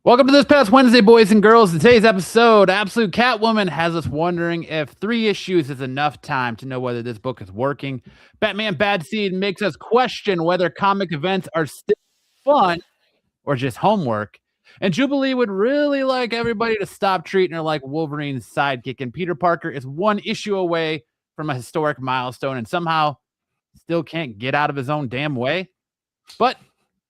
Welcome to this past Wednesday, boys and girls. In today's episode, Absolute Catwoman has us wondering if 3 issues is enough time to know whether this book is working. Batman Bad Seed makes us question whether comic events are still fun or just homework. And Jubilee would really like everybody to stop treating her like Wolverine's sidekick. And Peter Parker is 1 issue away from a historic milestone and somehow still can't get out of his own damn way. But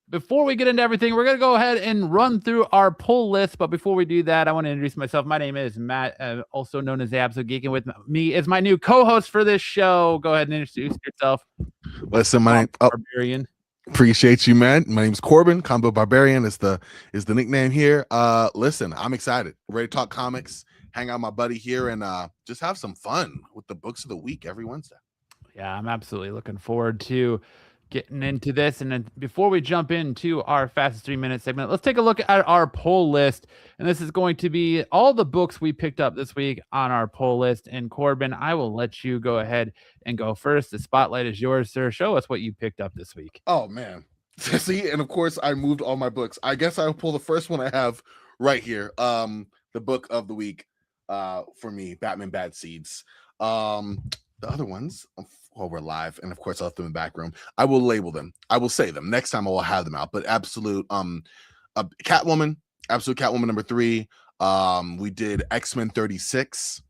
before we get into everything, we're going to go ahead and run through our pull list. But before we do that, I want to introduce myself. My name is Matt, also known as the Absolute Geek. And with me is my new co-host for this show. Go ahead and introduce yourself. Listen, my name Barbarian. Appreciate you, man. My name's Corbin. Combo Barbarian is the nickname here. Listen, I'm excited. Ready to talk comics, hang out with my buddy here, and just have some fun with the books of the week every Wednesday. Yeah, I'm absolutely looking forward to getting into this. And then before we jump into our fastest 3-minute segment, let's take a look at our poll list. And this is going to be all the books we picked up this week on our poll list. And Corbin, I will let you go ahead and go first. The spotlight is yours, sir. Show us what you picked up this week. Oh man. See, and of course I moved all my books. I guess I'll pull the first one I have right here. The book of the week for me, Batman Bad Seeds. The other ones, well, we're live, and of course I left them in the back room. I will label them. I will say them. Next time I will have them out. But Absolute Catwoman, Absolute Catwoman number 3. We did X-Men 36.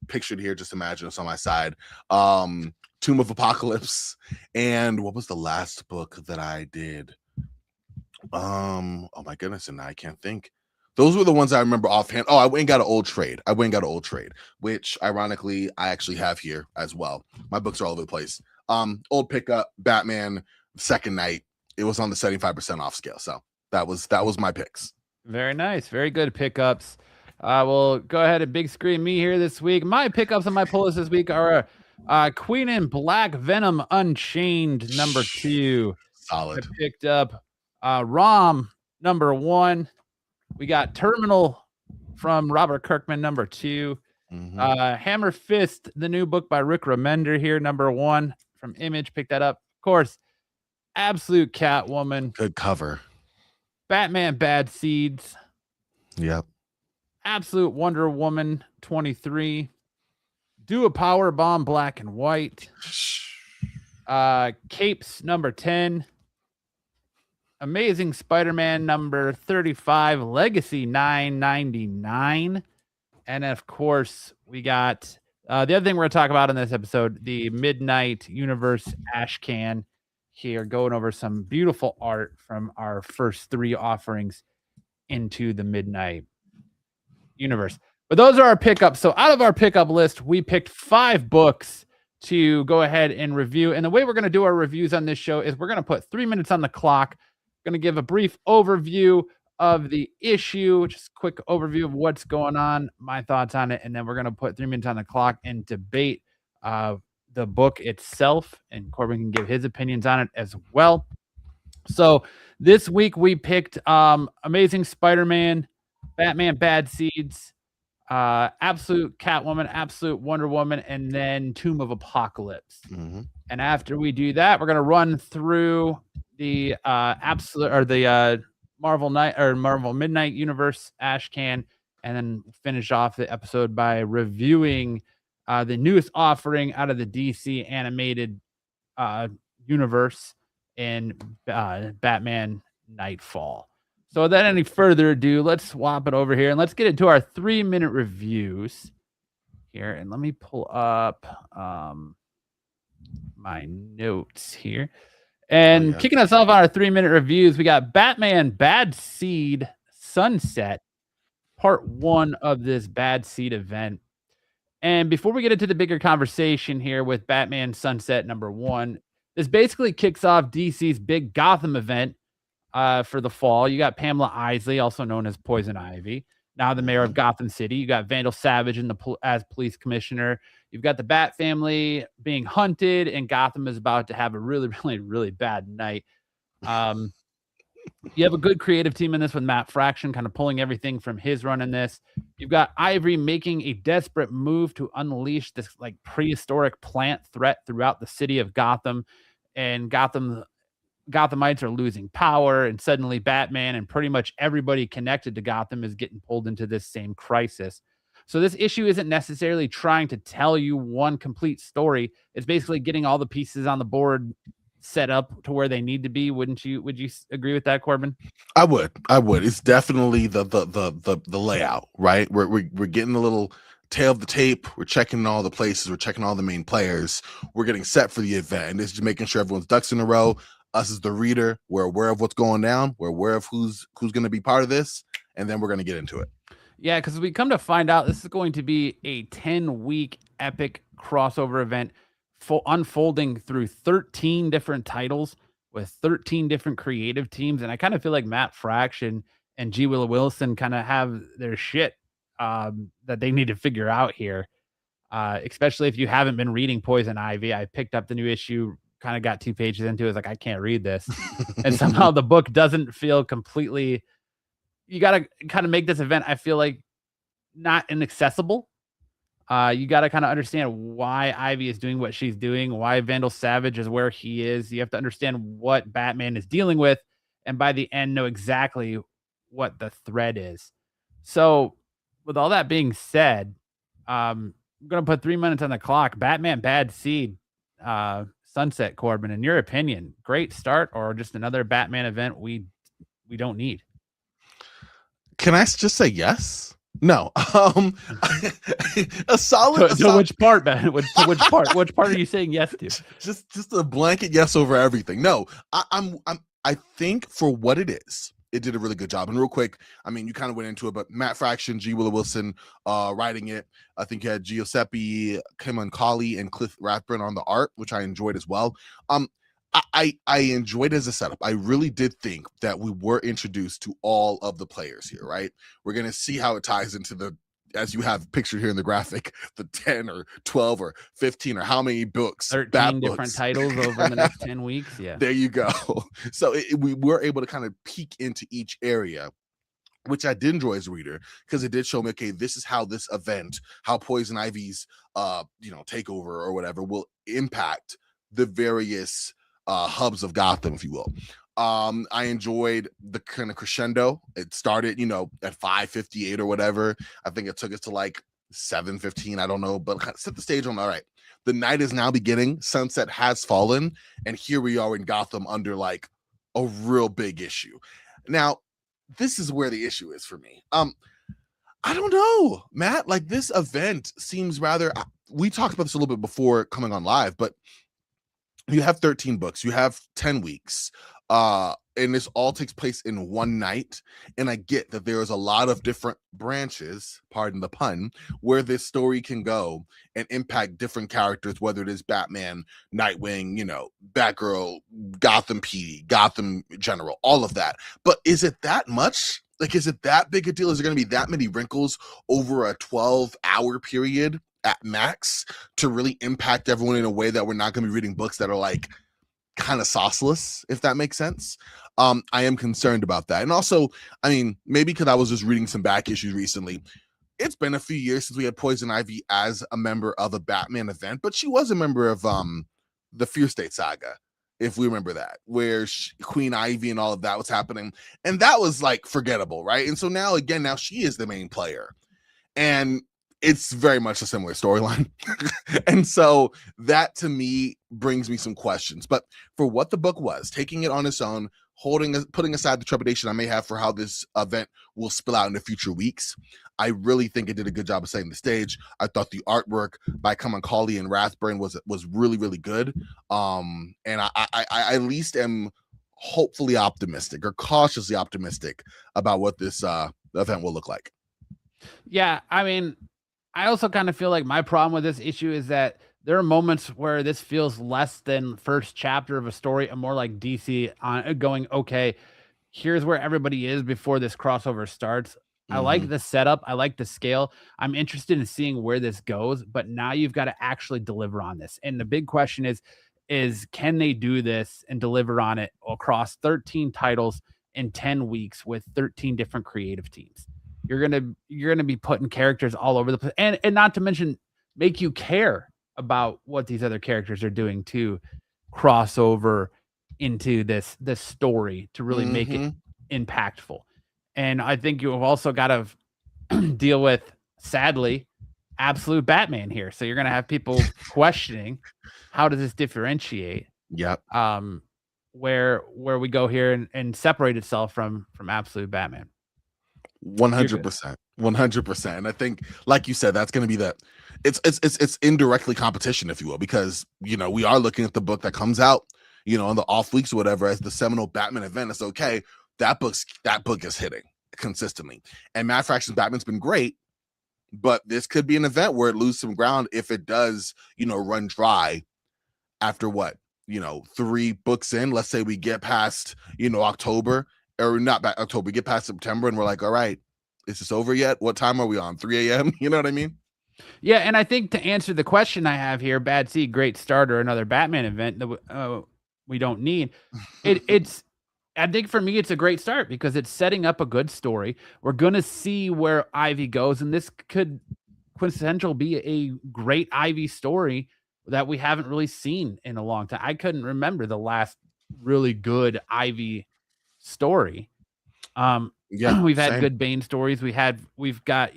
Pictured here, just imagine it's on my side. Tomb of Apocalypse. And what was the last book that I did? Oh my goodness, and I can't think. Those were the ones I remember offhand. Oh, I went and got an old trade. Which ironically I actually have here as well. My books are all over the place. Old pickup, Batman, Second Night. It was on the 75% off scale. So that was my picks. Very nice. Very good pickups. We'll go ahead and big screen me here this week. My pickups on my pull list this week are Queen in Black, Venom Unchained number 2. Solid. I picked up ROM number 1. We got Terminal from Robert Kirkman, number 2. Hammer Fist, the new book by Rick Remender here, number 1 from Image. Pick that up. Of course, Absolute Catwoman. Good cover. Batman Bad Seeds. Yep. Absolute Wonder Woman 23. Do a Power Bomb Black and White. Capes number 10. Amazing Spider-Man number 35, Legacy 999. And of course, we got the other thing we're going to talk about in this episode, the Midnight Universe Ash Can here, going over some beautiful art from our first 3 offerings into the Midnight Universe. But those are our pickups. So out of our pickup list, we picked 5 books to go ahead and review. And the way we're going to do our reviews on this show is we're going to put 3 minutes on the clock. Going to give a brief overview of the issue, just a quick overview of what's going on, my thoughts on it, and then we're going to put 3 minutes on the clock and debate the book itself, and Corbin can give his opinions on it as well. So this week we picked Amazing Spider-Man, Batman Bad Seeds, Absolute Catwoman, Absolute Wonder Woman, and then Tomb of Apocalypse. And after we do that, we're going to run through the Marvel Midnight Universe Ash Can, and then finish off the episode by reviewing the newest offering out of the DC animated universe in Batman Nightfall. So without any further ado, let's swap it over here and let's get into our 3-minute reviews here. And let me pull up my notes here. And kicking us off on our 3-minute reviews, we got Batman Bad Seed Sunset, part 1 of this Bad Seed event. And before we get into the bigger conversation here with Batman Sunset number 1, this basically kicks off DC's big Gotham event for the fall. You got Pamela Isley, also known as Poison Ivy, now the mayor of Gotham City. You got Vandal Savage as police commissioner. You've got the Bat family being hunted, and Gotham is about to have a really, really, really bad night. You have a good creative team in this with Matt Fraction kind of pulling everything from his run in this. You've got Ivory making a desperate move to unleash this like prehistoric plant threat throughout the city of Gotham, and Gotham Gothamites are losing power, and suddenly Batman and pretty much everybody connected to Gotham is getting pulled into this same crisis. So this issue isn't necessarily trying to tell you one complete story. It's basically getting all the pieces on the board set up to where they need to be. Wouldn't you? Would you agree with that, Corbin? I would. It's definitely the layout, right? We're getting a little tail of the tape. We're checking all the places. We're checking all the main players. We're getting set for the event, and it's just making sure everyone's ducks in a row. Us as the reader, we're aware of what's going down. We're aware of who's going to be part of this, and then we're going to get into it. Yeah, because we come to find out this is going to be a 10-week epic crossover event unfolding through 13 different titles with 13 different creative teams. And I kind of feel like Matt Fraction and G. Willow Wilson kind of have their shit that they need to figure out here. Especially if you haven't been reading Poison Ivy. I picked up the new issue, kind of got 2 pages into it. I was like, I can't read this. And somehow the book doesn't feel completely. You got to kind of make this event, I feel like, not inaccessible. You got to kind of understand why Ivy is doing what she's doing, why Vandal Savage is where he is. You have to understand what Batman is dealing with, and by the end, know exactly what the thread is. So, with all that being said, I'm going to put 3 minutes on the clock. Batman Bad Seed, Sunset, Corbin, in your opinion, great start or just another Batman event we don't need? Can I just say yes? No. A solid. To which part, man? Which part? Which part are you saying yes to? Just a blanket yes over everything. No, I think for what it is, it did a really good job. And real quick, I mean, you kind of went into it, but Matt Fraction, G. Willow Wilson, writing it. I think you had Giuseppe Camuncoli and Cliff Rathburn on the art, which I enjoyed as well. I enjoyed it as a setup. I really did think that we were introduced to all of the players here, right? We're going to see how it ties into the, as you have pictured here in the graphic, the 10 or 12 or 15 or how many books, 13 different titles over the next 10 weeks. Yeah. There you go. So we were able to kind of peek into each area, which I did enjoy as a reader, because it did show me, okay, this is how this event, how Poison Ivy's, takeover or whatever will impact the various hubs of Gotham, if you will. I enjoyed the kind of crescendo. It started, at 5:58 or whatever. I think it took us to like 7:15. I don't know, but set the stage on. All right, the night is now beginning. Sunset has fallen, and here we are in Gotham under like a real big issue. Now, this is where the issue is for me. I don't know, Matt. Like, this event seems rather. We talked about this a little bit before coming on live, but you have 13 books, you have 10 weeks, and this all takes place in one night. And I get that there is a lot of different branches, pardon the pun, where this story can go and impact different characters, whether it is Batman, Nightwing, Batgirl, Gotham PD, Gotham General, all of that. But is it that much? Like, is it that big a deal? Is there going to be that many wrinkles over a 12-hour period at max to really impact everyone in a way that we're not going to be reading books that are like kind of sauceless, if that makes sense? I am concerned about that. And also, I mean, maybe because I was just reading some back issues recently, it's been a few years since we had Poison Ivy as a member of a Batman event, but she was a member of the Fear State saga, if we remember that, where Queen Ivy and all of that was happening, and that was like forgettable, right? And so now she is the main player, and it's very much a similar storyline. And so that to me brings me some questions. But for what the book was, taking it on its own, putting aside the trepidation I may have for how this event will spill out in the future weeks, I really think it did a good job of setting the stage. I thought the artwork by Camuncoli and Rathburn was really, really good. And I at least am hopefully optimistic or cautiously optimistic about what this event will look like. Yeah, I mean, I also kind of feel like my problem with this issue is that there are moments where this feels less than first chapter of a story and more like DC on going, okay, here's where everybody is before this crossover starts. I like the setup. I like the scale. I'm interested in seeing where this goes, but now you've got to actually deliver on this. And the big question is can they do this and deliver on it across 13 titles in 10 weeks with 13 different creative teams? You're gonna be putting characters all over the place, and not to mention make you care about what these other characters are doing too. Crossover, into this story to really make it Mm-hmm. impactful. And I think you've also got to deal with, sadly, absolute Batman here. So you're going to have people questioning, how does this differentiate, Yep. um, where we go here and separate itself from absolute Batman. You're good. 100%. 100%. And I think, like you said, that's going to be the it's indirectly competition, if you will, because we are looking at the book that comes out, on the off weeks or whatever as the seminal Batman event. It's okay. That book is hitting consistently. And Matt Fraction's Batman's been great, but this could be an event where it loses some ground if it does, run dry after what, 3 books in. Let's say we get past, October, or not back October, we get past September, and we're like, all right, is this over yet? What time are we on? 3 a.m. You know what I mean? Yeah, and I think to answer the question I have here, Bad Seed, great start, or another Batman event that we don't need. It's I think for me, it's a great start because it's setting up a good story. We're gonna see where Ivy goes, and this could quintessential be a great Ivy story that we haven't really seen in a long time. I couldn't remember the last really good Ivy story. Um, Yeah, we've had same. good Bane stories. We've got,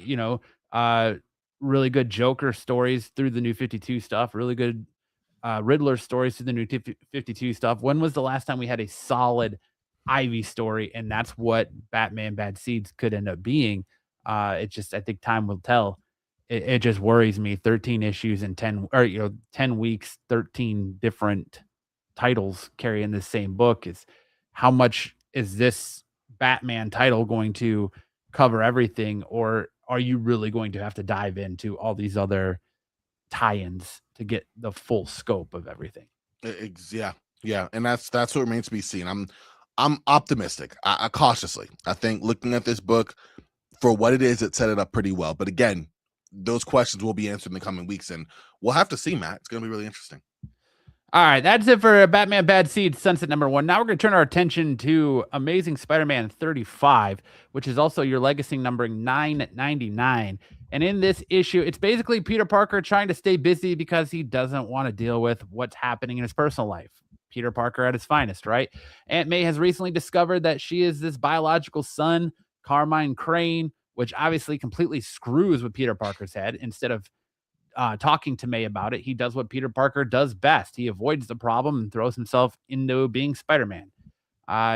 really good Joker stories through the New 52 stuff, really good Riddler stories through the New 52 stuff. When was the last time we had a solid Ivy story? And that's what Batman Bad Seeds could end up being. It just, I think time will tell. It just worries me. 13 issues and 10, or 10 weeks, 13 different titles carrying the same book. Is how much is this Batman title going to cover everything, or are you really going to have to dive into all these other tie-ins to get the full scope of everything? Yeah, yeah, and that's what remains to be seen. I'm optimistic. I cautiously. I think looking at this book for what it is, it set it up pretty well. But again, those questions will be answered in the coming weeks, and we'll have to see, Matt. It's going to be really interesting. All right, that's it for Batman Bad Seed Sunset #1. Now we're going to turn our attention to Amazing Spider-Man 35, which is also your legacy numbering 999. And in this issue, it's basically Peter Parker trying to stay busy because he doesn't want to deal with what's happening in his personal life. Peter Parker at his finest, right? Aunt May has recently discovered that she is this biological son, Carmine Crane, which obviously completely screws with Peter Parker's head. Instead of talking to May about it, he does what Peter Parker does best. He avoids the problem and throws himself into being Spider-Man.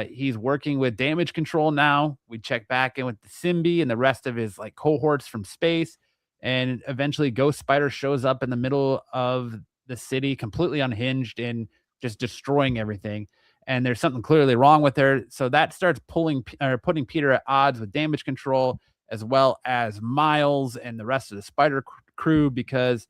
He's working with damage control now. We check back in with the Symbi and the rest of his cohorts from space. And eventually Ghost Spider shows up in the middle of the city, completely unhinged and just destroying everything. And there's something clearly wrong with her. So that starts putting Peter at odds with damage control, as well as Miles and the rest of the Spider crew, because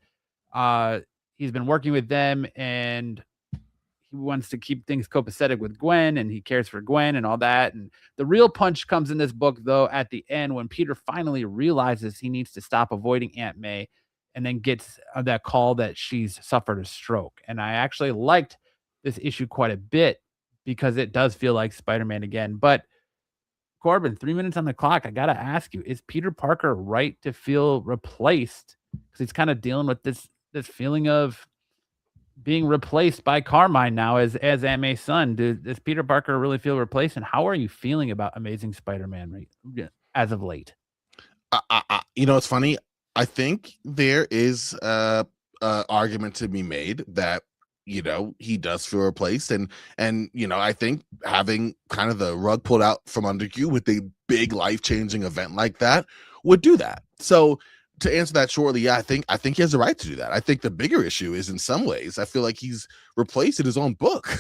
uh, he's been working with them and he wants to keep things copacetic with Gwen, and he cares for Gwen and all that. And the real punch comes in this book, though, at the end when Peter finally realizes he needs to stop avoiding Aunt May, and then gets that call that she's suffered a stroke. And I actually liked this issue quite a bit because it does feel like Spider-Man again. But Corbin, 3 minutes on the clock. I gotta ask you: is Peter Parker right to feel replaced? Because he's kind of dealing with this feeling of being replaced by Carmine now as Aunt May's son. Does Peter Parker really feel replaced? And how are you feeling about Amazing Spider-Man as of late? It's funny. I think there is a argument to be made that he does feel replaced, and I think having kind of the rug pulled out from under you with a big life-changing event like that would do that. So to answer that shortly, yeah, I think he has the right to do that. I think the bigger issue is, in some ways, I feel like he's replaced in his own book.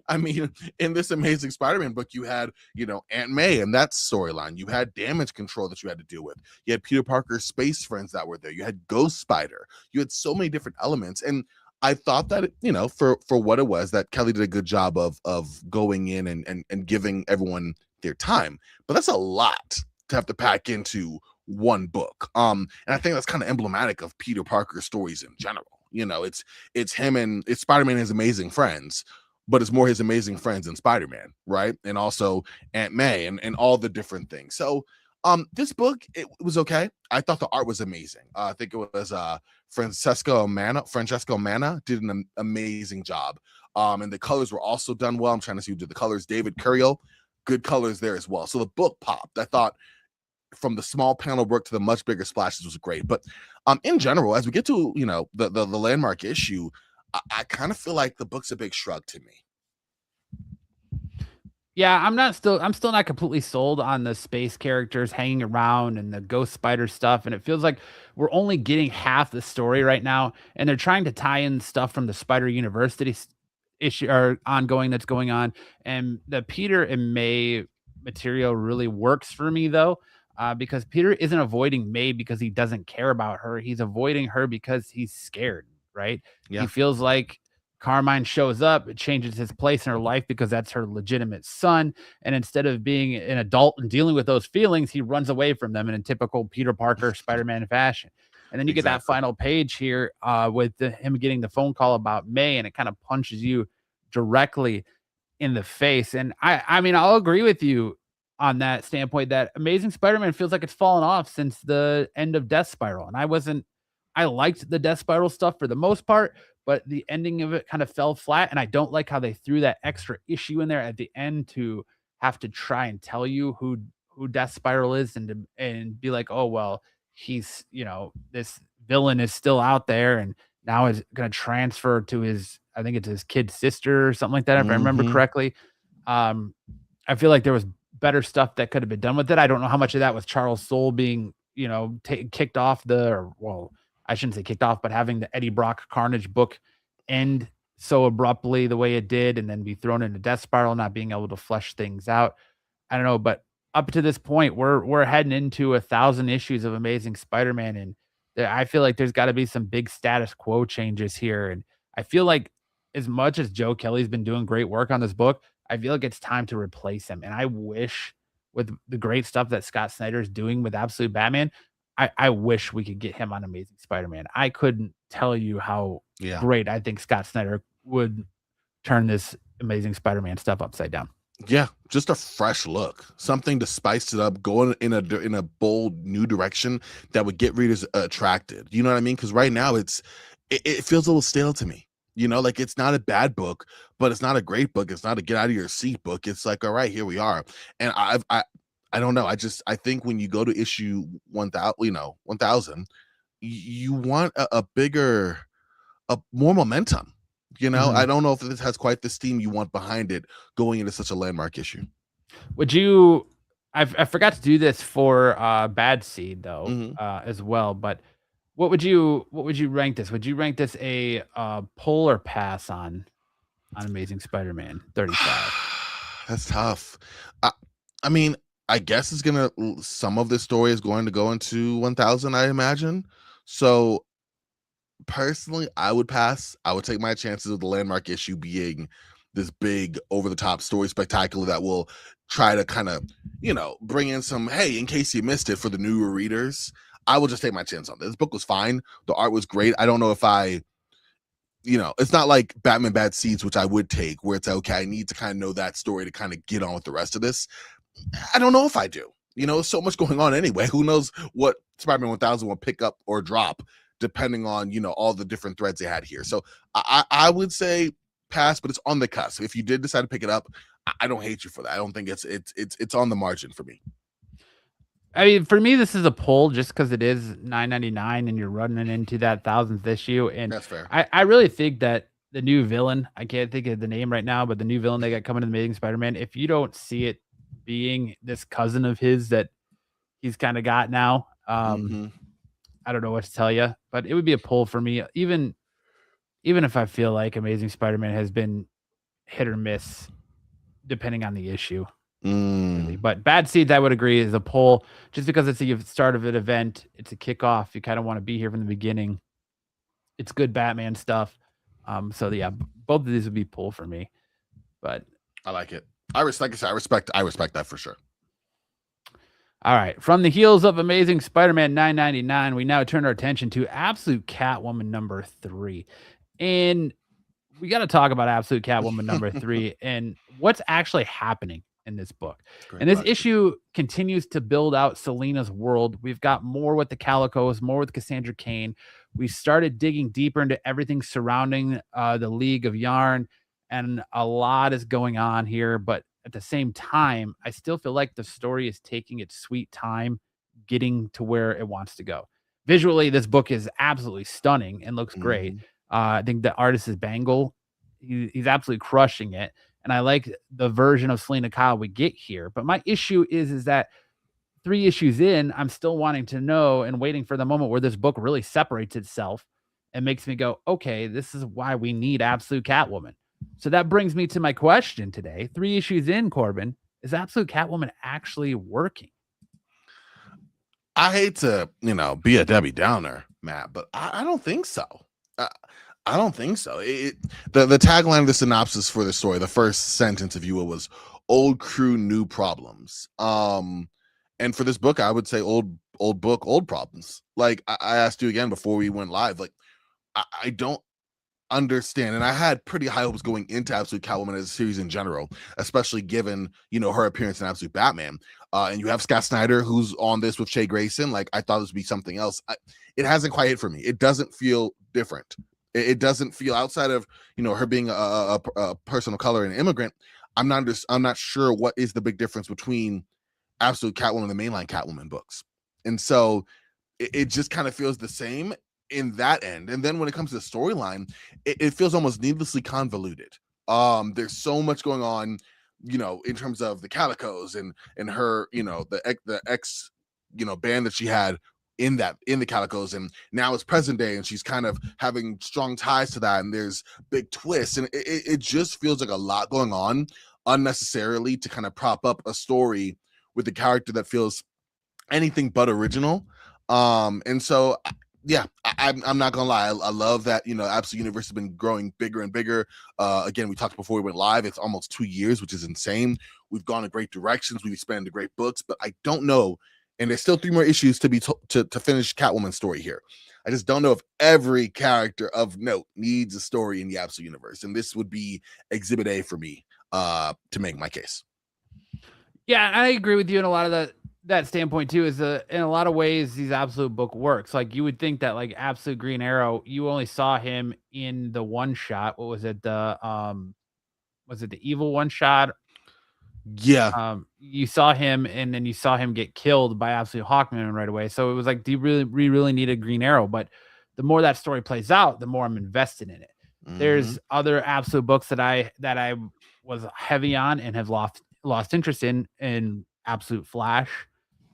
I mean, in this Amazing Spider-Man book, you had Aunt May and that storyline. You had damage control that you had to deal with. You had Peter Parker's space friends that were there. You had Ghost Spider. You had so many different elements, and I thought that for what it was, that Kelly did a good job of going in and giving everyone their time. But that's a lot to have to pack into one book. And I think that's kind of emblematic of Peter Parker's stories in general. It's him and it's Spider-Man and his amazing friends, but it's more his amazing friends and Spider-Man, right? And also Aunt May and all the different things. So this book, it was okay. I thought the art was amazing. I think it was Francesco Manna did an amazing job And the colors were also done well. I'm trying to see who did the colors. David Curiel, good colors there as well. So the book popped. I thought from the small panel work to the much bigger splashes was great. But in general, as we get to the landmark issue, I kind of feel like the book's a big shrug to me. Yeah, I'm still not completely sold on the space characters hanging around and the ghost spider stuff. And it feels like we're only getting half the story right now. And they're trying to tie in stuff from the Spider University issue or ongoing that's going on. And the Peter and May material really works for me though. Because Peter isn't avoiding May because he doesn't care about her. He's avoiding her because he's scared, right? Yeah. He feels like Carmine shows up, it changes his place in her life because that's her legitimate son. And instead of being an adult and dealing with those feelings, he runs away from them in a typical Peter Parker Spider-Man fashion. And then you get that final page here with him getting the phone call about May, and it kind of punches you directly in the face. And I mean, I'll agree with you on that standpoint that Amazing Spider-Man feels like it's fallen off since the end of Death Spiral. And I liked the Death Spiral stuff for the most part, but the ending of it kind of fell flat. And I don't like how they threw that extra issue in there at the end to have to try and tell you who Death Spiral is and be like, oh well, he's this villain is still out there and now is gonna transfer to his I think it's his kid's sister or something like that, if I remember correctly. I feel like there was better stuff that could have been done with it. I don't know how much of that was Charles Soule being, kicked off I shouldn't say kicked off, but having the Eddie Brock Carnage book end so abruptly the way it did and then be thrown into Death Spiral, not being able to flesh things out. I don't know, but up to this point, we're heading into 1,000 issues of Amazing Spider-Man, and I feel like there's got to be some big status quo changes here. And I feel like as much as Joe Kelly's been doing great work on this book, I feel like it's time to replace him. And I wish with the great stuff that Scott Snyder is doing with Absolute Batman, I wish we could get him on Amazing Spider-Man. I couldn't tell you how great I think Scott Snyder would turn this Amazing Spider-Man stuff upside down. Yeah, just a fresh look, something to spice it up, going in a bold new direction that would get readers attracted. You know what I mean? Because right now it feels a little stale to me. Like it's not a bad book, but it's not a great book. It's not a get out of your seat book. It's like, all right, here we are. And I don't know. I think when you go to issue 1000, you want a bigger, more momentum. I don't know if this has quite the steam you want behind it going into such a landmark issue. Would you? I forgot to do this for Bad Seed though, as well. But what would you rank this? Would you rank this a pull or pass on Amazing Spider-Man 35? That's tough. I mean, I guess some of this story is going to go into 1000, I imagine. So personally, I would pass. I would take my chances of the landmark issue being this big over the top story spectacular that will try to kind of, bring in some, hey, in case you missed it for the newer readers. I will just take my chance on this. This book was fine. The art was great. I don't know if it's not like Batman Bad Seeds, which I would take, where it's okay, I need to kind of know that story to kind of get on with the rest of this. I don't know if I do. So much going on anyway. Who knows what Spider-Man 1000 will pick up or drop, depending on, all the different threads they had here. So I would say pass, but it's on the cusp. If you did decide to pick it up, I don't hate you for that. I don't think it's on the margin for me. I mean, for me, this is a pull just because it is $9.99 and you're running into that 1,000th issue. And that's fair. I really think that the new villain, I can't think of the name right now, but the new villain they got coming to the Amazing Spider-Man, if you don't see it being this cousin of his that he's kind of got now, I don't know what to tell you, but it would be a pull for me. Even if I feel like Amazing Spider-Man has been hit or miss, depending on the issue. Really. But Bad Seeds, I would agree, is a pull just because it's the start of an event. It's a kickoff. You kind of want to be here from the beginning. It's good Batman stuff. So yeah, both of these would be pull for me. But I like it. I respect that for sure. All right. From the heels of Amazing Spider-Man 999, we now turn our attention to Absolute Catwoman number 3. And we got to talk about Absolute Catwoman number 3 and what's actually happening in this book. Great and this issue continues to build out Selina's world. We've got more with the Calicos, more with Cassandra Cain. We started digging deeper into everything surrounding the League of Yarn. and a lot is going on here, but at the same time, I still feel like the story is taking its sweet time getting to where it wants to go. Visually, this book is absolutely stunning and looks great. Mhm. I think the artist is Bangle. He's absolutely crushing it, and I like the version of Selena Kyle we get here. But my issue is that 3 issues in, I'm still wanting to know and waiting for the moment where this book really separates itself and makes me go, "Okay, this is why we need Absolute Catwoman." So that brings me to my question today. 3 issues in, Corbin, is Absolute Catwoman actually working? I hate to, be a Debbie Downer, Matt, but I don't think so. I, I don't think so. The tagline of the synopsis for the story, the first sentence, if you will, was "Old crew, new problems." And for this book, I would say old book, old problems. Like I asked you again before we went live, like I don't understand, and I had pretty high hopes going into Absolute Catwoman as a series in general, especially given her appearance in Absolute Batman. And you have Scott Snyder, who's on this with Shay Grayson. Like I thought this would be something else. It hasn't quite hit for me. It doesn't feel different. It doesn't feel, outside of her being a person of color and an immigrant. I'm not sure what is the big difference between Absolute Catwoman and the mainline Catwoman books, and so it just kind of feels the same in that end. And then when it comes to the storyline, it feels almost needlessly convoluted. There's so much going on, in terms of the Calicos and her, the ex, band that she had in the Calicos, and now it's present day, and she's kind of having strong ties to that, and there's big twists, and it just feels like a lot going on unnecessarily to kind of prop up a story with a character that feels anything but original. And so yeah, I'm not gonna lie. I love that Absolute Universe has been growing bigger and bigger. Again, we talked before we went live. It's almost 2 years, which is insane. We've gone in great directions. We've expanded to great books, but I don't know. And there's still 3 more issues to be to finish Catwoman's story here. I just don't know if every character of note needs a story in the Absolute Universe, and this would be Exhibit A for me to make my case. Yeah, I agree with you in a lot of that standpoint too. Is in a lot of ways these Absolute book works. Like you would think that like Absolute Green Arrow, you only saw him in the one shot. What was it? Was it the evil one shot? Yeah. You saw him and then you saw him get killed by Absolute Hawkman right away. So it was like, do you really we really need a Green Arrow? But the more that story plays out, the more I'm invested in it. Mm-hmm. There's other Absolute books that I was heavy on and have lost interest in Absolute Flash,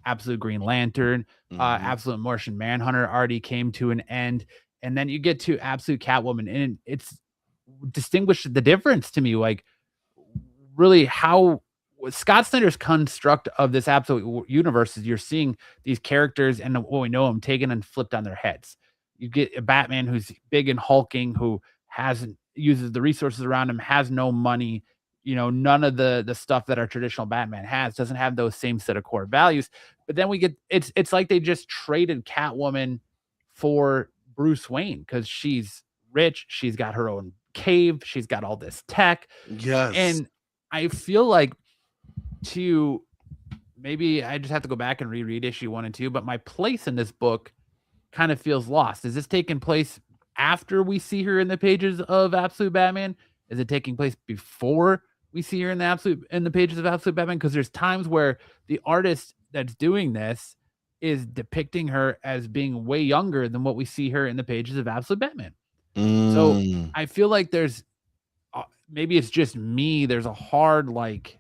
Absolute Green Lantern, Mm-hmm. Absolute Martian Manhunter already came to an end. And then you get to Absolute Catwoman, and it's distinguished the difference to me. Like really how Scott Snyder's construct of this absolute universe is you're seeing these characters and what we know them taken and flipped on their heads. You get a Batman who's big and hulking, who hasn't uses the resources around him, has no money, none of the stuff that our traditional Batman has, doesn't have those same set of core values. But then we get it's like they just traded Catwoman for Bruce Wayne because she's rich, she's got her own cave, she's got all this tech, Yes. and I feel like to maybe I just have to go back and reread issue 1 and 2, but my place in this book kind of feels lost. Is this taking place after we see her in the pages of Absolute Batman? Is it taking place before we see her in the pages of Absolute Batman? Because there's times where the artist that's doing this is depicting her as being way younger than what we see her in the pages of Absolute Batman. So Mm. I feel like there's maybe it's just me. There's a hard like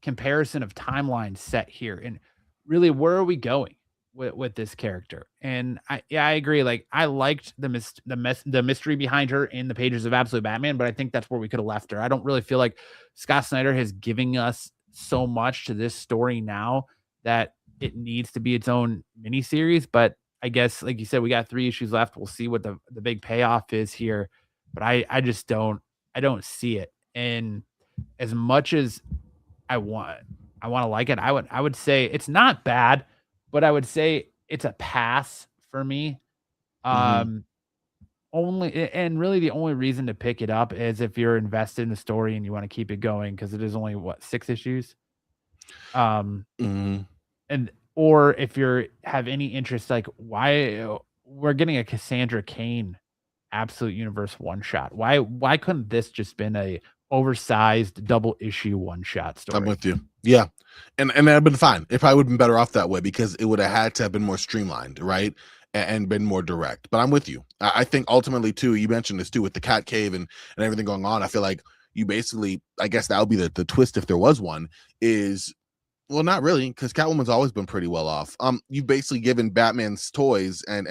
comparison of timelines set here, and really, where are we going with this character? And I agree. Like I liked the mystery behind her in the pages of Absolute Batman, but I think that's where we could have left her. I don't really feel like Scott Snyder has given us so much to this story now that it needs to be its own miniseries. But I guess, like you said, we got 3 issues left. We'll see what the big payoff is here. But I just don't see it. And as much as I want I wanna like it, I would say it's not bad, but I would say it's a pass for me. Mhm. Um, and really the only reason to pick it up is if you're invested in the story and you wanna keep it going because it is only, what, 6 issues? Um, Mhm. and or if you're have any interest, like, why we're getting a Cassandra Cain Absolute Universe one shot. Why couldn't this just been a oversized double issue one shot I'm story. with you. Yeah. And that'd have been fine. It probably would have been better off that way because it would have had to have been more streamlined, right? And been more direct. But I'm with you. I think ultimately too, you mentioned this too with the cat cave and everything going on. I feel like you basically, I guess that would be the twist if there was one, is well, not really, because Catwoman's always been pretty well off. You've basically given Batman's toys and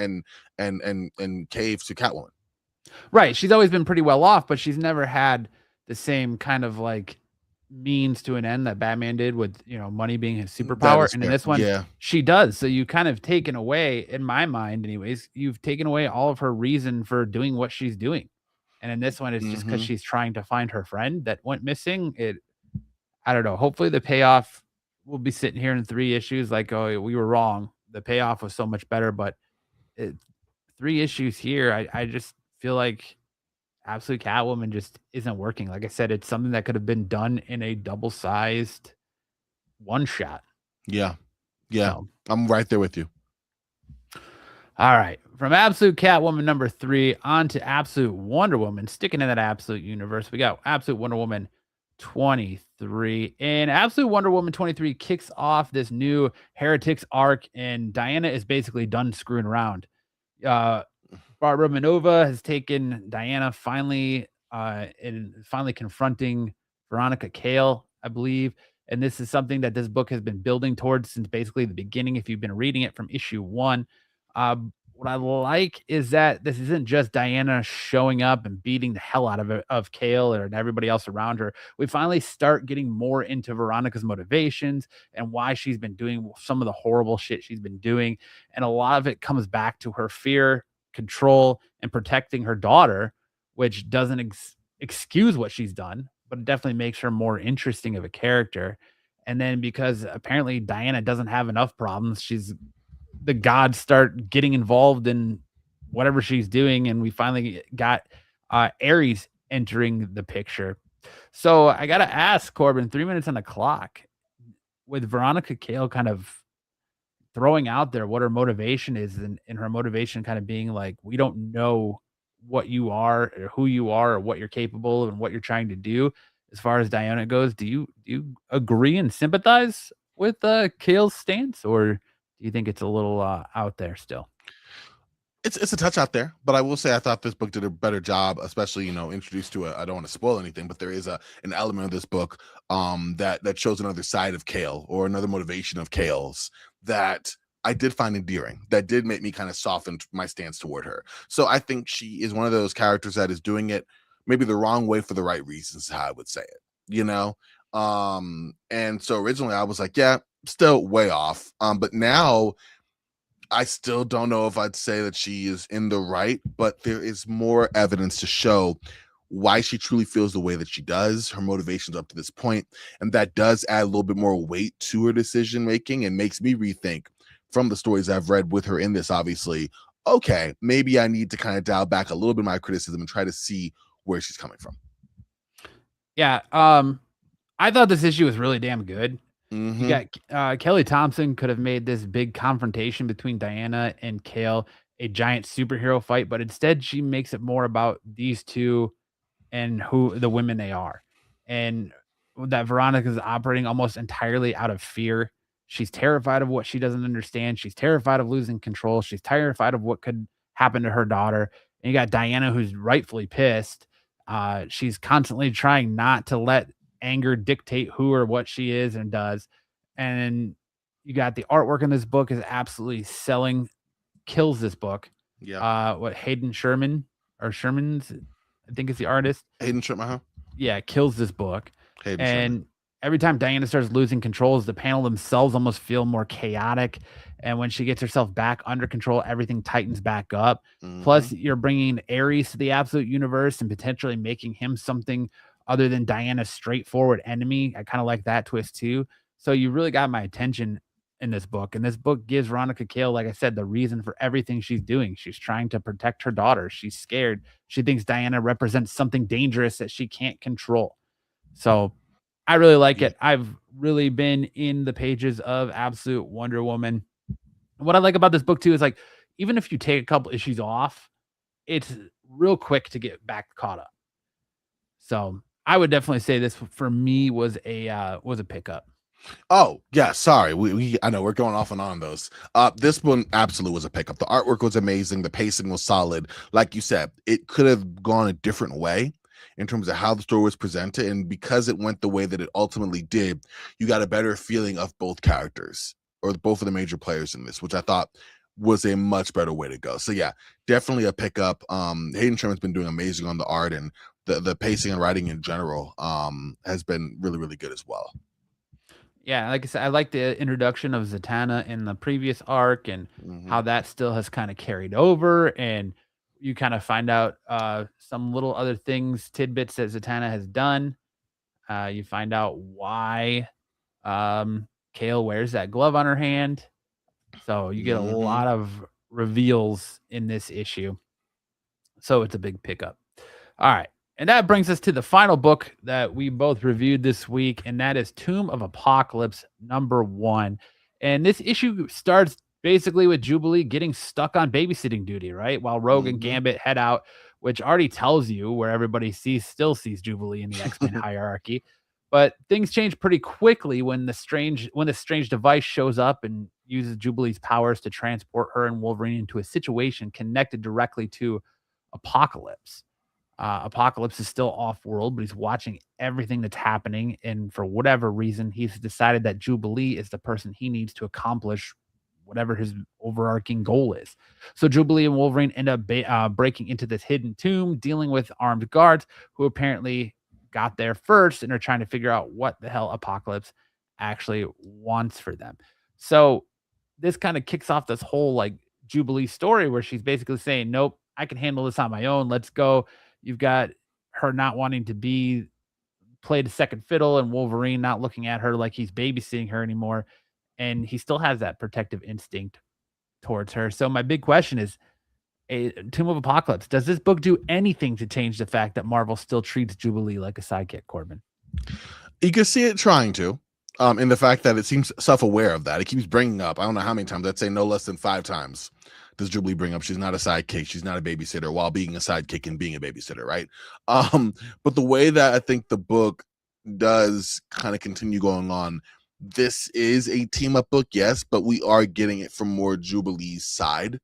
cave to Catwoman. Right. She's always been pretty well off, but she's never had the same kind of like means to an end that Batman did with, money being his That superpower. is And in fair. this one, Yeah. she does. So you kind of taken away, in my mind, anyways, you've taken away all of her reason for doing what she's doing. And in this one, it's just because Hmm. she's trying to find her friend that went missing. I don't know. Hopefully, the payoff will be sitting here in 3 issues like, oh, we were wrong. The payoff was so much better. But it, 3 issues here, I just feel like Absolute Catwoman just isn't working. Like I said, it's something that could have been done in a double-sized one shot. Yeah. Yeah. So, I'm right there with you. all right. From Absolute Catwoman number 3 on to Absolute Wonder Woman. Sticking in that Absolute universe, we got Absolute Wonder Woman 23. And Absolute Wonder Woman 23 kicks off this new Heretics arc, and Diana is basically done screwing around. Uh, Barbara Minova has taken Diana finally, and finally confronting Veronica Cale, I believe. And this is something that this book has been building towards since basically the beginning. If you've been reading it from issue 1, what I like is that this isn't just Diana showing up and beating the hell out of Cale and everybody else around her. We finally start getting more into Veronica's motivations and why she's been doing some of the horrible shit she's been doing, and a lot of it comes back to her fear, control, and protecting her daughter, which doesn't excuse what she's done, but it definitely makes her more interesting of a character. And then because apparently Diana doesn't have enough problems, the gods start getting involved in whatever she's doing, and we finally got Ares entering the picture. So I gotta ask, Corbin, 3 minutes on the clock, with Veronica Cale kind of throwing out there what her motivation is, and her motivation kind of being like, we don't know what you are or who you are or what you're capable of and what you're trying to do as far as Diana goes. Do you agree and sympathize with Kale's stance, or do you think it's a little out there still? It's a touch out there, but I will say I thought this book did a better job, especially introduced to it. I don't want to spoil anything, but there is an element of this book that shows another side of Cale or another motivation of Cale's that I did find endearing. That did make me kind of soften my stance toward her. So I think she is one of those characters that is doing it maybe the wrong way for the right reasons, how I would say it. And so originally I was like, yeah, still way off. But now I still don't know if I'd say that she is in the right, but there is more evidence to show why she truly feels the way that she does, her motivations up to this point, and that does add a little bit more weight to her decision making and makes me rethink from the stories I've read with her in this, obviously, okay, maybe I need to kind of dial back a little bit of my criticism and try to see where she's coming from. Yeah, I thought this issue was really damn good. You Mm-hmm. got Kelly Thompson could have made this big confrontation between Diana and Cale a giant superhero fight, but instead she makes it more about these two and who the women they are. And that Veronica is operating almost entirely out of fear. She's terrified of what she doesn't understand. She's terrified of losing control. She's terrified of what could happen to her daughter. And you got Diana, who's rightfully pissed. She's constantly trying not to let anger dictate who or what she is and does. And you got the artwork in this book is absolutely selling, kills this book. Yeah. What Hayden Sherman or Sherman's, I think it's the artist. Hayden Sherman. Yeah, kills this book. Hayden Sherman. And every time Diana starts losing controls, the panel themselves almost feel more chaotic. And when she gets herself back under control, everything tightens back up. Mm-hmm. Plus, you're bringing Ares to the Absolute universe and potentially making him something other than Diana's straightforward enemy. I kind of like that twist too. So you really got my attention in this book. And this book gives Veronica Cale, like I said, the reason for everything she's doing. She's trying to protect her daughter. She's scared. She thinks Diana represents something dangerous that she can't control. So I really like it. I've really been in the pages of Absolute Wonder Woman. What I like about this book too is like, even if you take a couple issues off, it's real quick to get back caught up. So I would definitely say this for me was a pickup. Oh, yeah, sorry. We I know we're going off and on those. This one absolutely was a pickup. The artwork was amazing, the pacing was solid. Like you said, it could have gone a different way in terms of how the story was presented, and because it went the way that it ultimately did, you got a better feeling of both characters or both of the major players in this, which I thought was a much better way to go. So yeah, definitely a pickup. Hayden Sherman's been doing amazing on the art, and the pacing and writing in general has been really, really good as well. Yeah, like I said, I like the introduction of Zatanna in the previous arc and Hmm. how that still has kind of carried over. And you kind of find out some little other things, tidbits that Zatanna has done. You find out why Kale wears that glove on her hand. So you get a Hmm. lot of reveals in this issue. So it's a big pickup. All right. And that brings us to the final book that we both reviewed this week, and that is Tomb of Apocalypse #1. And this issue starts basically with Jubilee getting stuck on babysitting duty, right? While Rogue and Hmm. Gambit head out, which already tells you where everybody still sees Jubilee in the X-Men hierarchy. But things change pretty quickly when this strange device shows up and uses Jubilee's powers to transport her and Wolverine into a situation connected directly to Apocalypse. Apocalypse is still off world, but he's watching everything that's happening. And for whatever reason, he's decided that Jubilee is the person he needs to accomplish whatever his overarching goal is. So Jubilee and Wolverine end up breaking into this hidden tomb, dealing with armed guards who apparently got there first and are trying to figure out what the hell Apocalypse actually wants for them. So this kind of kicks off this whole like Jubilee story where she's basically saying, "Nope, I can handle this on my own. Let's go." You've got her not wanting to be played second fiddle and Wolverine not looking at her like he's babysitting her anymore. And he still has that protective instinct towards her. So my big question is, a Tomb of Apocalypse, does this book do anything to change the fact that Marvel still treats Jubilee like a sidekick, Corbin? You can see it trying to, in the fact that it seems self-aware of that. It keeps bringing up, I don't know how many times, I'd say no less than 5 times does Jubilee bring up she's not a sidekick, she's not a babysitter, while being a sidekick and being a babysitter, right? But the way that I think the book does kind of continue going on, this is a team up book, yes, but we are getting it from more Jubilee's side.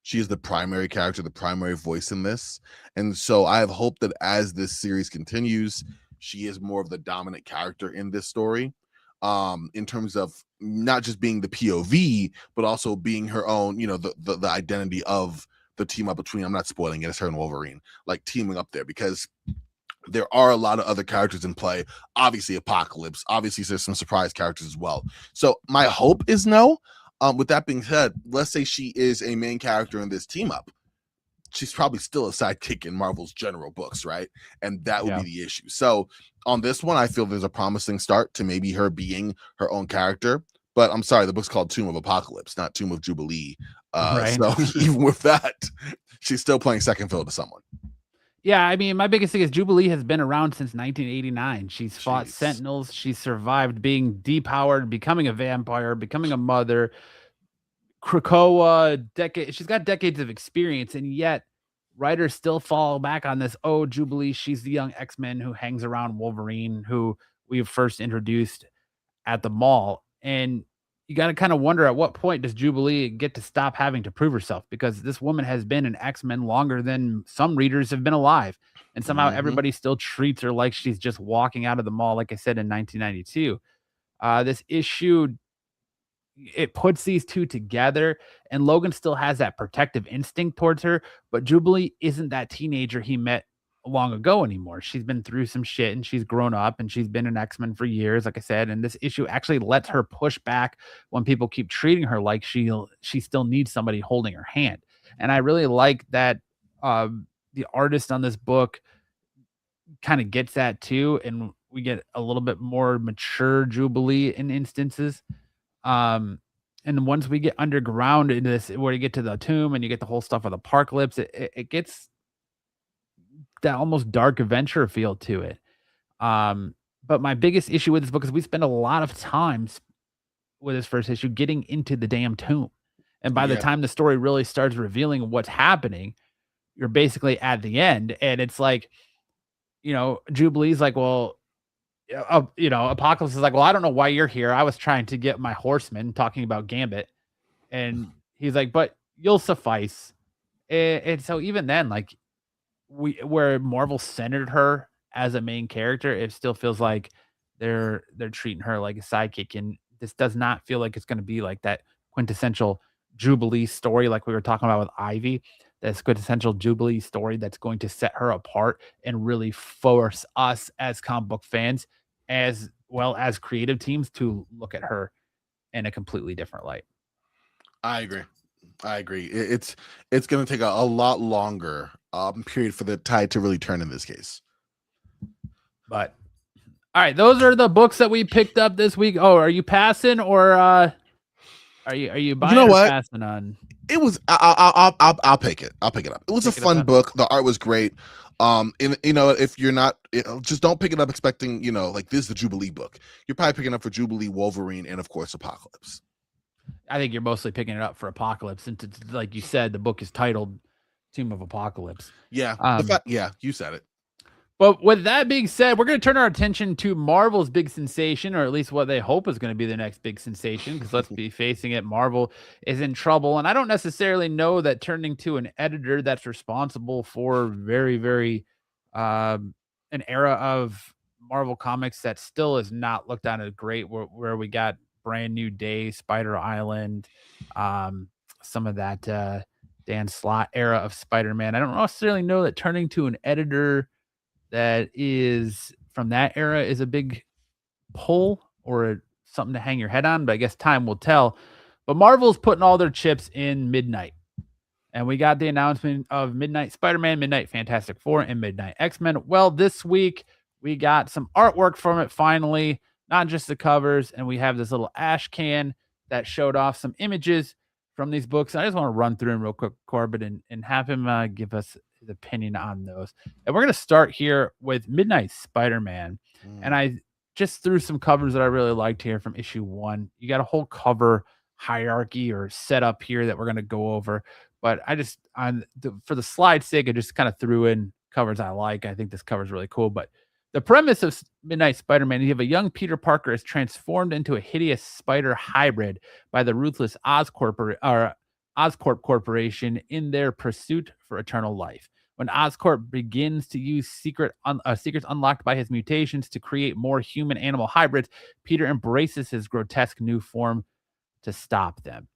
She is the primary character, the primary voice in this. And so I have hope that as this series continues, she is more of the dominant character in this story. In terms of not just being the POV, but also being her own, the identity of the team up between, I'm not spoiling it, it's her and Wolverine, like teaming up there, because there are a lot of other characters in play. Obviously, Apocalypse. Obviously, there's some surprise characters as well. So my hope is no. With that being said, let's say she is a main character in this team up. She's probably still a sidekick in Marvel's general books, right? And that would be Yeah. the issue. So on this one, I feel there's a promising start to maybe her being her own character. But I'm sorry, the book's called Tomb of Apocalypse, not Tomb of Jubilee. Right. So even with that, she's still playing second fiddle to someone. Yeah, I mean, my biggest thing is Jubilee has been around since 1989. She's fought Jeez. Sentinels. She's survived being depowered, becoming a vampire, becoming a mother. Krakoa, decade. She's got decades of experience, and yet writers still fall back on this. Oh, Jubilee, she's the young X-Men who hangs around Wolverine, who we first introduced at the mall. And you got to kind of wonder, at what point does Jubilee get to stop having to prove herself? Because this woman has been an X-Men longer than some readers have been alive. And somehow Mm-hmm. everybody still treats her like she's just walking out of the mall, like I said, in 1992. This issue, it puts these two together, and Logan still has that protective instinct towards her, but Jubilee isn't that teenager he met long ago anymore. She's been through some shit and she's grown up and she's been an X-Men for years, like I said. And this issue actually lets her push back when people keep treating her like she still needs somebody holding her hand. And I really like that the artist on this book kind of gets that too. And we get a little bit more mature Jubilee in instances. And once we get underground into this, where you get to the tomb and you get the whole stuff with Apocalypse, it gets that almost dark adventure feel to it. But my biggest issue with this book is we spend a lot of times with this first issue getting into the damn tomb. And by the Yeah. time the story really starts revealing what's happening, you're basically at the end. And it's like, Jubilee's like, well, Apocalypse is like, well, I don't know why you're here. I was trying to get my horseman, talking about Gambit. And he's like, but you'll suffice. And so even then, like, where Marvel centered her as a main character, it still feels like they're treating her like a sidekick, and this does not feel like it's going to be like that quintessential Jubilee story like we were talking about with Ivy. That's quintessential Jubilee story that's going to set her apart and really force us as comic book fans, as well as creative teams, to look at her in a completely different light. I agree. It's going to take a lot longer period for the tide to really turn in this case. But all right, those are the books that we picked up this week. Oh, are you passing or are you buying? You know what? Passing on? It was. I'll pick it. I'll pick it up. It was a fun book. The art was great. If you're not, just don't pick it up expecting, like this is the Jubilee book. You're probably picking up for Jubilee, Wolverine, and of course Apocalypse. I think you're mostly picking it up for Apocalypse, and like you said, the book is titled Tomb of Apocalypse. Yeah, you said it. But with that being said, we're going to turn our attention to Marvel's big sensation, or at least what they hope is going to be the next big sensation, because let's be facing it, Marvel is in trouble. And I don't necessarily know that turning to an editor that's responsible for very, very an era of Marvel comics that still is not looked on as great, where we got Brand New Day, Spider Island, some of that Dan Slott era of Spider-Man. I don't necessarily know that turning to an editor that is from that era is a big pull or something to hang your head on, but I guess time will tell. But Marvel's putting all their chips in Midnight. And we got the announcement of Midnight Spider-Man, Midnight Fantastic Four, and Midnight X-Men. Well, this week we got some artwork from it finally, not just the covers. And we have this little ash can that showed off some images from these books. I just want to run through them real quick, Corbin, and have him give us his opinion on those. And we're going to start here with Midnight Spider-Man. And I just threw some covers that I really liked here from issue 1. You got a whole cover hierarchy or setup here that we're going to go over. But I just, for the slide's sake, I just kind of threw in covers I like. I think this cover is really cool. But the premise of Midnight Spider-Man, you have a young Peter Parker is transformed into a hideous spider hybrid by the ruthless Oscorp Corporation in their pursuit for eternal life. When Oscorp begins to use secrets unlocked by his mutations to create more human-animal hybrids, Peter embraces his grotesque new form to stop them.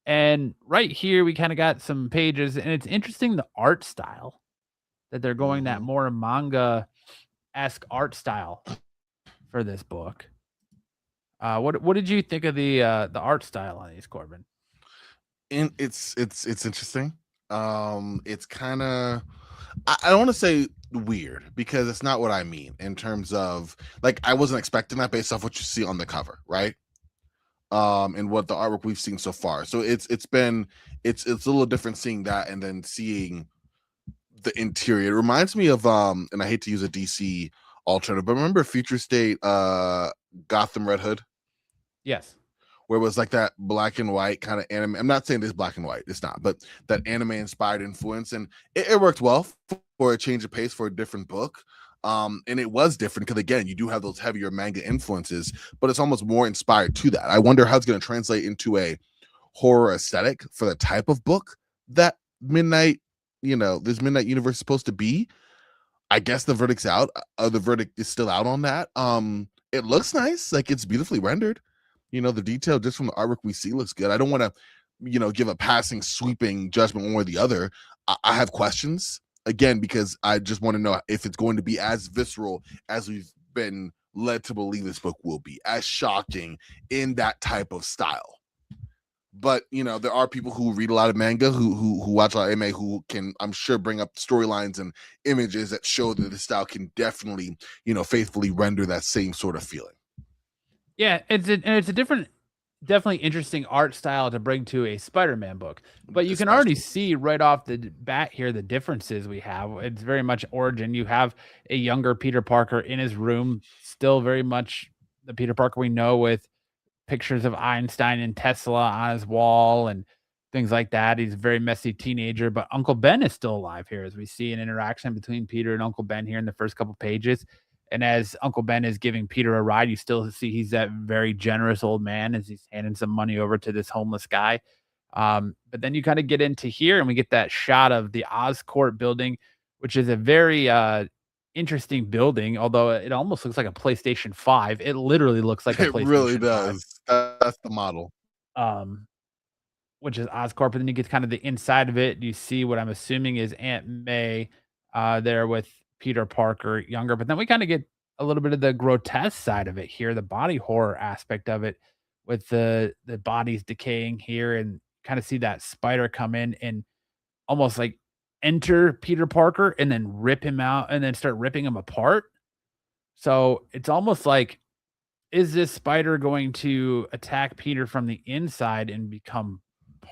And right here, we kind of got some pages, and it's interesting the art style that they're going that more manga-esque art style for this book. What did you think of the art style on these, Corbin? It's interesting. It's kind of, I don't want to say weird because it's not what I mean in terms of, like, I wasn't expecting that based off what you see on the cover, right? And what the artwork we've seen so far. So it's a little different seeing that and then seeing the interior. It reminds me of and I hate to use a DC alternative, but remember Future State Gotham Red Hood? Yes. Where it was like that black and white kind of anime. I'm not saying this black and white, it's not, but that anime inspired influence, and it worked well for a change of pace for a different book. And it was different because, again, you do have those heavier manga influences, but it's almost more inspired to that. I wonder how it's going to translate into a horror aesthetic for the type of book that Midnight, this Midnight universe is supposed to be. I guess the verdict's out. The verdict is still out on that. It looks nice, like it's beautifully rendered. The detail just from the artwork we see looks good. I don't want to, give a passing sweeping judgment one or the other. I have questions. Again, because I just want to know if it's going to be as visceral as we've been led to believe this book will be, as shocking in that type of style. But, there are people who read a lot of manga, who watch a lot of anime, who can, I'm sure, bring up storylines and images that show that the style can definitely, faithfully render that same sort of feeling. Yeah, it's a different, definitely interesting art style to bring to a Spider-Man book, but you can already see right off the bat here the differences we have. It's very much origin. You have a younger Peter Parker in his room, still very much the Peter Parker we know, with pictures of Einstein and Tesla on his wall, and things like that. He's a very messy teenager, but Uncle Ben is still alive here as we see an interaction between Peter and Uncle Ben here in the first couple pages. And as Uncle Ben is giving Peter a ride, you still see he's that very generous old man as he's handing some money over to this homeless guy. But then you kind of get into here and we get that shot of the Oscorp building, which is a very interesting building, although it almost looks like a PlayStation 5. It literally looks like a It really PlayStation 5. does. That's the model. Um, which is Oscorp, and then you get kind of the inside of it. You see what I'm assuming is Aunt May there with Peter Parker younger, but then we kind of get a little bit of the grotesque side of it here, the body horror aspect of it, with the bodies decaying here, and kind of see that spider come in and almost like enter Peter Parker and then rip him out and then start ripping him apart. So it's almost like, is this spider going to attack Peter from the inside and become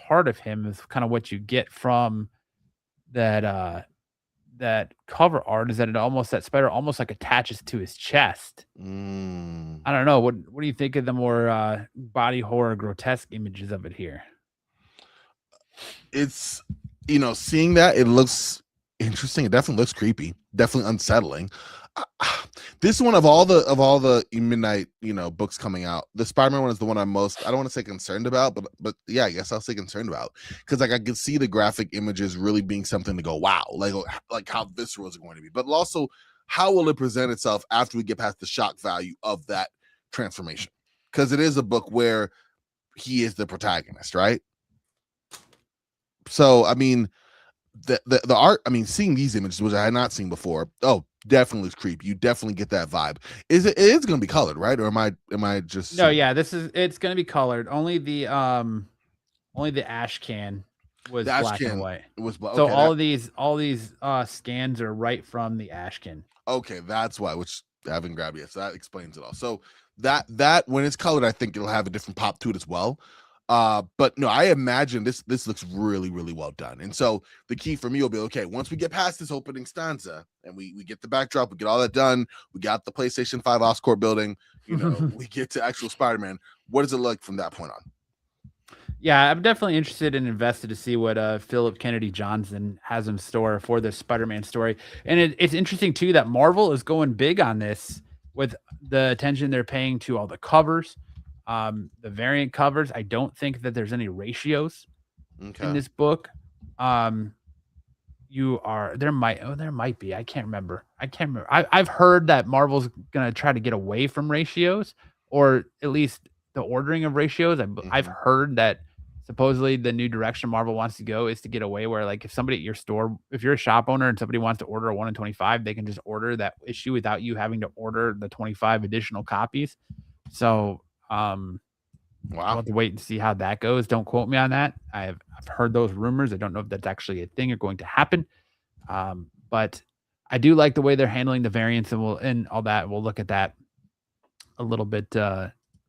part of him? Is kind of what you get from that that cover art, is that it almost that spider almost like attaches to his chest. Mm. I don't know. What do you think of the more body horror grotesque images of it here? It's, seeing that, it looks interesting. It definitely looks creepy, definitely unsettling. This one, of all the midnight books coming out, the Spider-Man one is the one I'm most, I don't want to say concerned about, but yeah, I guess I'll say concerned about, because like I could see the graphic images really being something to go wow, like how visceral is it going to be, but also how will it present itself after we get past the shock value of that transformation, because it is a book where he is the protagonist, right? So I mean, the art, I mean, seeing these images, which I had not seen before, definitely is creepy. You definitely get that vibe. It is going to be colored, right? Or am I just No, yeah, it's going to be colored. Only the ash can was the ash black and can white. was black? So Okay, all these scans are right from the ash can. okay, that's why. Which I haven't grabbed yet, so that explains it all. So that when it's colored, I think it'll have a different pop to it as well. But no, I imagine this looks really, really well done. And so the key for me will be, okay, once we get past this opening stanza and we get the backdrop, we get all that done, we got the PlayStation 5 Oscorp building, we get to actual Spider-Man. What does it look from that point on? Yeah, I'm definitely interested and invested to see what Philip Kennedy Johnson has in store for this Spider-Man story. And it's interesting too that Marvel is going big on this with the attention they're paying to all the covers, the variant covers. I don't think that there's any ratios Okay. in this book. There might be. I can't remember. I've heard that Marvel's gonna try to get away from ratios, or at least the ordering of ratios. I've heard that supposedly the new direction Marvel wants to go is to get away where, like, if somebody at your store, if you're a shop owner and somebody wants to order a 1 in 25, they can just order that issue without you having to order the 25 additional copies. So we'll Wow. have to wait and see how that goes. Don't quote me on that. I've heard those rumors. I don't know if that's actually a thing or going to happen. But I do like the way they're handling the variants, and all that. We'll look at that a little bit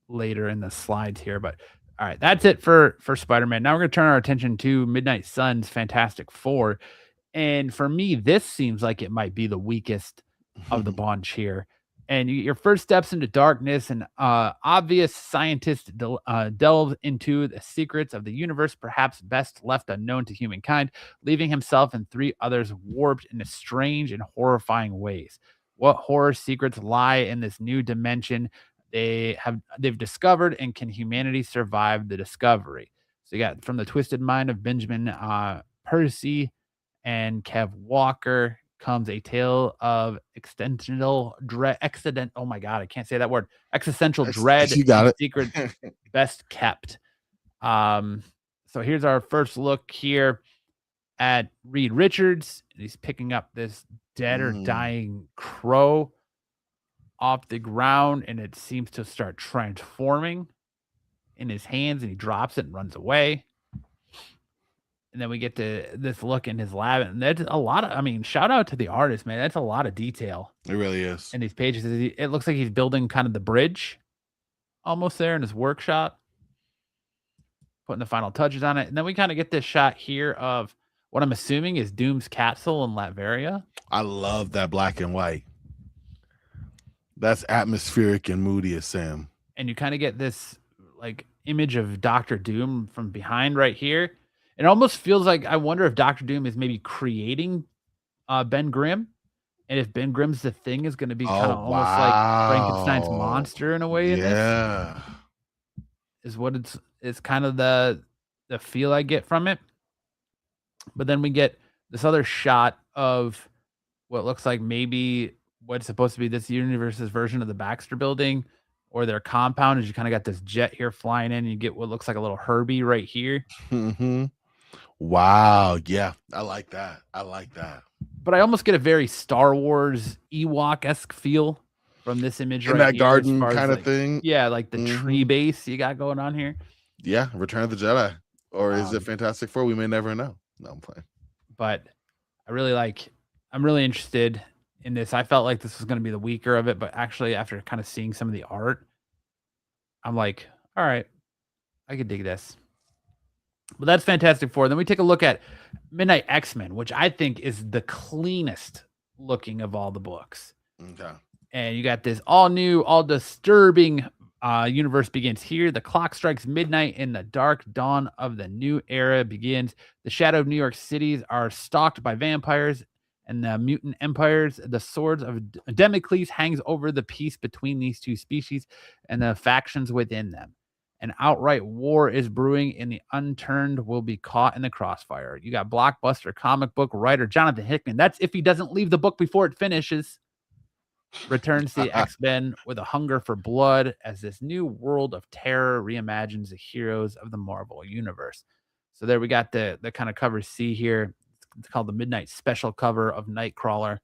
later in the slides here. But all right, that's it for Spider-Man. Now we're going to turn our attention to Midnight Sun's Fantastic Four. And for me, this seems like it might be the weakest of the bunch here. And your first steps into darkness, and obvious scientists delve into the secrets of the universe, perhaps best left unknown to humankind, leaving himself and 3 others warped in strange and horrifying ways. What horror secrets lie in this new dimension they've discovered, and can humanity survive the discovery? So you got From the Twisted Mind of Benjamin Percy and Kev Walker comes a tale of existential dread. Oh my god, I can't say that word. Existential dread You got and it. secrets best kept. So here's our first look here at Reed Richards. He's picking up this dead or dying crow off the ground, and it seems to start transforming in his hands, and he drops it and runs away. And then we get to this look in his lab, and that's a lot of, I mean, shout out to the artist, man. That's a lot of detail It really is. in these pages. It looks like he's building kind of the bridge almost there in his workshop, putting the final touches on it. And then we kind of get this shot here of what I'm assuming is Doom's capsule in Latveria. I love that black and white. That's atmospheric and moody as Sam. And you kind of get this like image of Doctor Doom from behind right here. It almost feels like I wonder if Doctor Doom is maybe creating Ben Grimm, and if Ben Grimm's the Thing is going to be kind Oh of almost like Frankenstein's wow. monster in a way. In this Yeah. is what it's kind of the feel I get from it. But then we get this other shot of what looks like maybe what's supposed to be this universe's version of the Baxter Building or their compound. Is you kind of got this jet here flying in, and you get what looks like a little Herbie right here. Hmm. Wow. Yeah. I like that. I like that. But I almost get a very Star Wars Ewok-esque feel from this image In right that here, as garden far as kind of like, thing. yeah, like the tree Hmm. base you got going on here. Yeah. Return of the Jedi. Or is it Um, Fantastic Four? We may never know. No, I'm playing. but I really like. I'm really interested in this. I felt like this was going to be the weaker of it, but actually, after kind of seeing some of the art, I'm like, all right, I could dig this. But that's Fantastic Four. Then we take a look at Midnight X-Men, which I think is the cleanest looking of all the books. Okay. And you got this all new, all disturbing universe begins here. The clock strikes midnight and the dark dawn of the new era begins. The shadow of New York cities are stalked by vampires and the mutant empires. The swords of Democles hangs over the peace between these two species and the factions within them. An outright war is brewing, and the unturned will be caught in the crossfire. You got blockbuster comic book writer Jonathan Hickman. That's if he doesn't leave the book before it finishes. Returns to the X-Men with a hunger for blood as this new world of terror reimagines the heroes of the Marvel universe. So there we got the kind of cover C here. It's called the Midnight Special cover of Nightcrawler.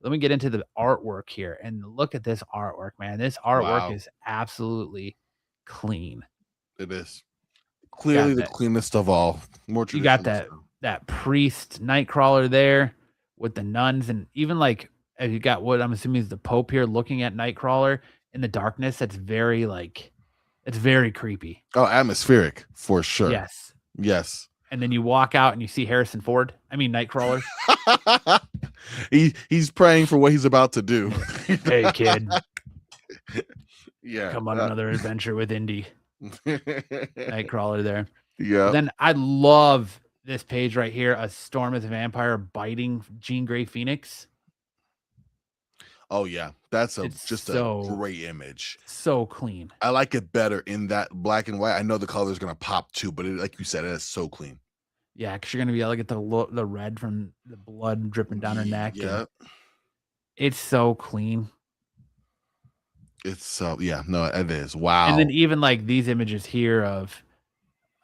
Let me get into the artwork here and look at this artwork, man. This artwork Wow. is absolutely clean. It is. You Clearly got the that. cleanest of all. More You got traditional. that priest Nightcrawler there with the nuns, and even like you got what I'm assuming is the Pope here looking at Nightcrawler in the darkness. That's very like it's very creepy. Oh, atmospheric for sure. Yes. Yes. And then you walk out and you see Harrison Ford. I mean Nightcrawler. He's praying for what he's about to do. Hey kid, Yeah. come on another adventure with Indy. Nightcrawler there. Yeah. Then I love this page right here. A Storm as a vampire biting Jean Grey Phoenix. Oh yeah. That's It's just so a great image. So clean. I like it better in that black and white. I know the color is gonna pop too, but like you said, it is so clean. Yeah, because you're gonna be able to get the red from the blood dripping down her neck. Yeah. It's so clean. It's so yeah, no, it is. Wow. And then even like these images here of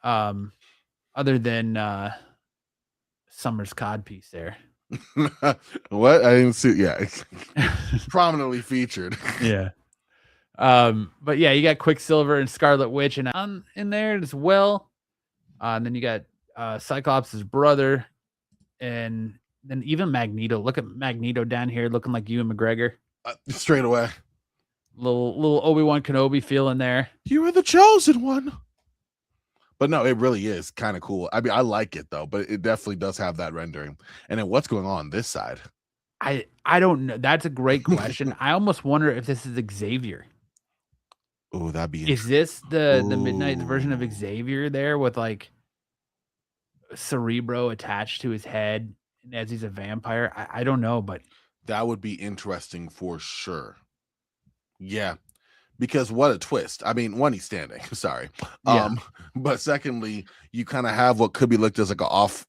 other than Summer's codpiece there. What? I didn't see. Yeah. Prominently featured. Yeah. But yeah, you got Quicksilver and Scarlet Witch and in there as well. And then you got Cyclops' brother, and then even Magneto. Look at Magneto down here looking like Ewan McGregor. Straight away. Little Obi-Wan Kenobi feel in there. You are the chosen one. But no, it really is kind of cool. I mean, I like it though, but it definitely does have that rendering. And then what's going on this side? I don't know. That's a great question. I almost wonder if this is Xavier. Oh, that'd be Is this the Midnight version of Xavier there with like Cerebro attached to his head as he's a vampire? I don't know, but that would be interesting for sure. Yeah. Because what a twist. I mean, one, he's standing. Sorry. Yeah. But secondly, you kind of have what could be looked as like an off,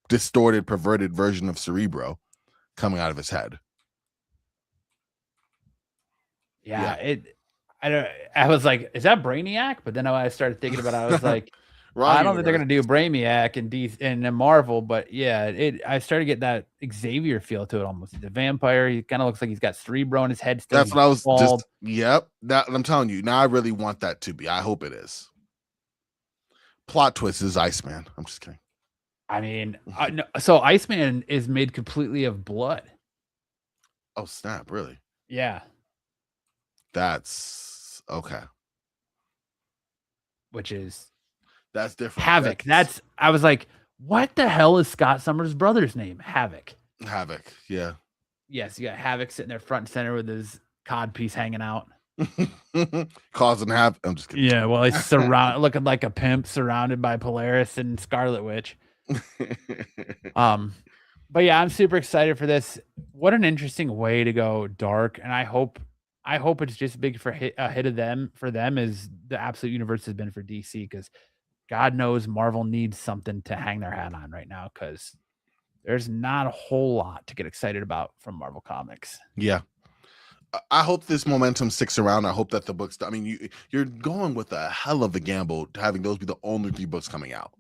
distorted, perverted version of Cerebro coming out of his head. Yeah. I was like, is that Brainiac? But then I started thinking about it. I was like, I don't think they're gonna do Brainiac and Marvel, but yeah, I started to get that Xavier feel to it almost. He's a vampire. He kind of looks like he's got Cerebro in his head still. That's what I was just. Yep. That I'm telling you. Now I really want that to be. I hope it is. Plot twist is Iceman. I'm just kidding. I mean, so Iceman is made completely of blood. Oh snap! Really? Yeah. That's okay. That's different. Havoc. I was like, what the hell is Scott Summers' brother's name? Havoc. Havoc. Yeah. Yes, you got Havoc sitting there front and center with his cod piece hanging out. Cause and have. I'm just kidding. Yeah, well, he's looking like a pimp surrounded by Polaris and Scarlet Witch. Um, but yeah, I'm super excited for this. What an interesting way to go dark, and I hope it's just big for a hit of them for them as the Absolute Universe has been for DC because God knows Marvel needs something to hang their hat on right now because there's not a whole lot to get excited about from Marvel Comics. Yeah. I hope this momentum sticks around. I hope that the books. I mean, you're going with a hell of a gamble to having those be the only 3 books coming out.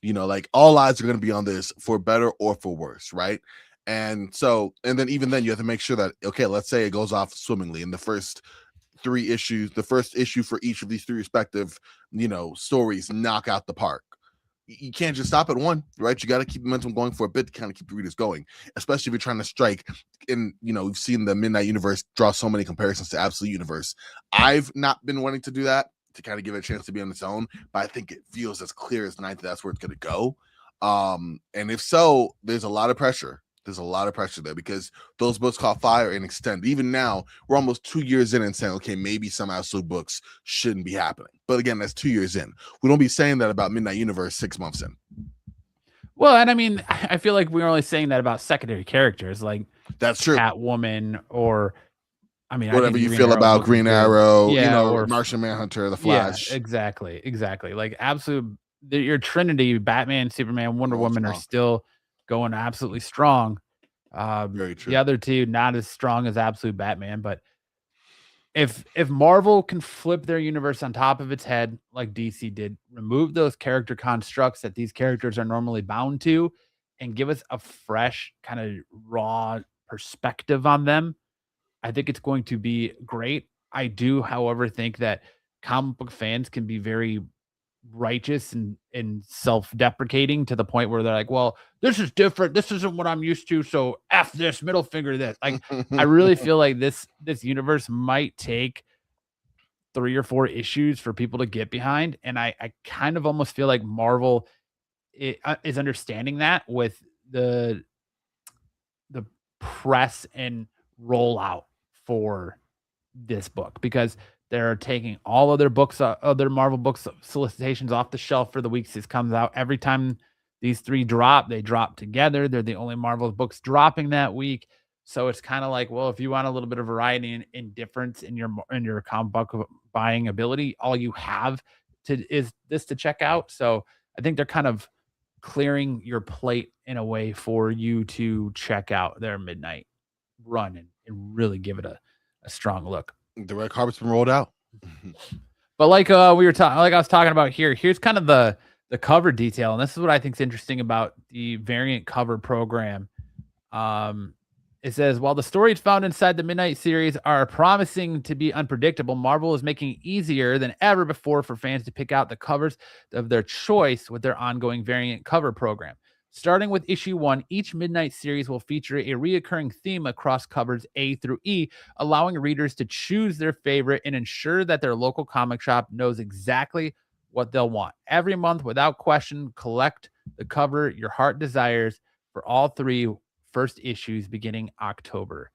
Like all eyes are going to be on this for better or for worse, right? And then even then, you have to make sure that okay, let's say it goes off swimmingly in the first 3 issues. The first issue for each of these 3 respective, stories knock out the park. You can't just stop at one, right? You got to keep momentum going for a bit to kind of keep the readers going, especially if you're trying to strike. And we've seen the Midnight Universe draw so many comparisons to Absolute Universe. I've not been wanting to do that to kind of give it a chance to be on its own, but I think it feels as clear as night that that's where it's going to go. And if so, there's a lot of pressure. There's a lot of pressure there because those books caught fire and extend. Even now, we're almost 2 years in and saying, okay, maybe some Absolute books shouldn't be happening. But again, that's 2 years in. We don't be saying that about Midnight Universe 6 months in. Well, and I mean, I feel like we're only saying that about secondary characters like that's true. Catwoman or I mean, whatever you feel about Green Arrow, or Martian Manhunter, The Flash. Yeah, exactly. Like your Trinity, Batman, Superman, Wonder Woman are still going absolutely strong. Very true. The other 2 not as strong as Absolute Batman, but if Marvel can flip their universe on top of its head like DC did, remove those character constructs that these characters are normally bound to, and give us a fresh kind of raw perspective on them, I think it's going to be great. I do, however, think that comic book fans can be very righteous and self-deprecating to the point where they're like, well, this is different. This isn't what I'm used to. So F this, middle finger this. Like, I really feel like this universe might take 3 or 4 issues for people to get behind. And I kind of almost feel like Marvel is understanding that with the press and rollout for this book because they're taking all other books, other Marvel books solicitations off the shelf for the weeks this comes out. Every time these 3 drop, they drop together. They're the only Marvel books dropping that week. So it's kind of like, well, if you want a little bit of variety and difference in your comic book buying ability, all you have is this to check out. So I think they're kind of clearing your plate in a way for you to check out their midnight run and really give it a strong look. The red carpet's been rolled out. But like I was talking about here's kind of the cover detail, and this is what I think is interesting about the variant cover program. It says, while the stories found inside the Midnight series are promising to be unpredictable, Marvel is making it easier than ever before for fans to pick out the covers of their choice with their ongoing variant cover program. Starting with issue 1, each Midnight series will feature a reoccurring theme across covers A through E, allowing readers to choose their favorite and ensure that their local comic shop knows exactly what they'll want. Every month, without question, collect the cover your heart desires for all 3 first issues beginning October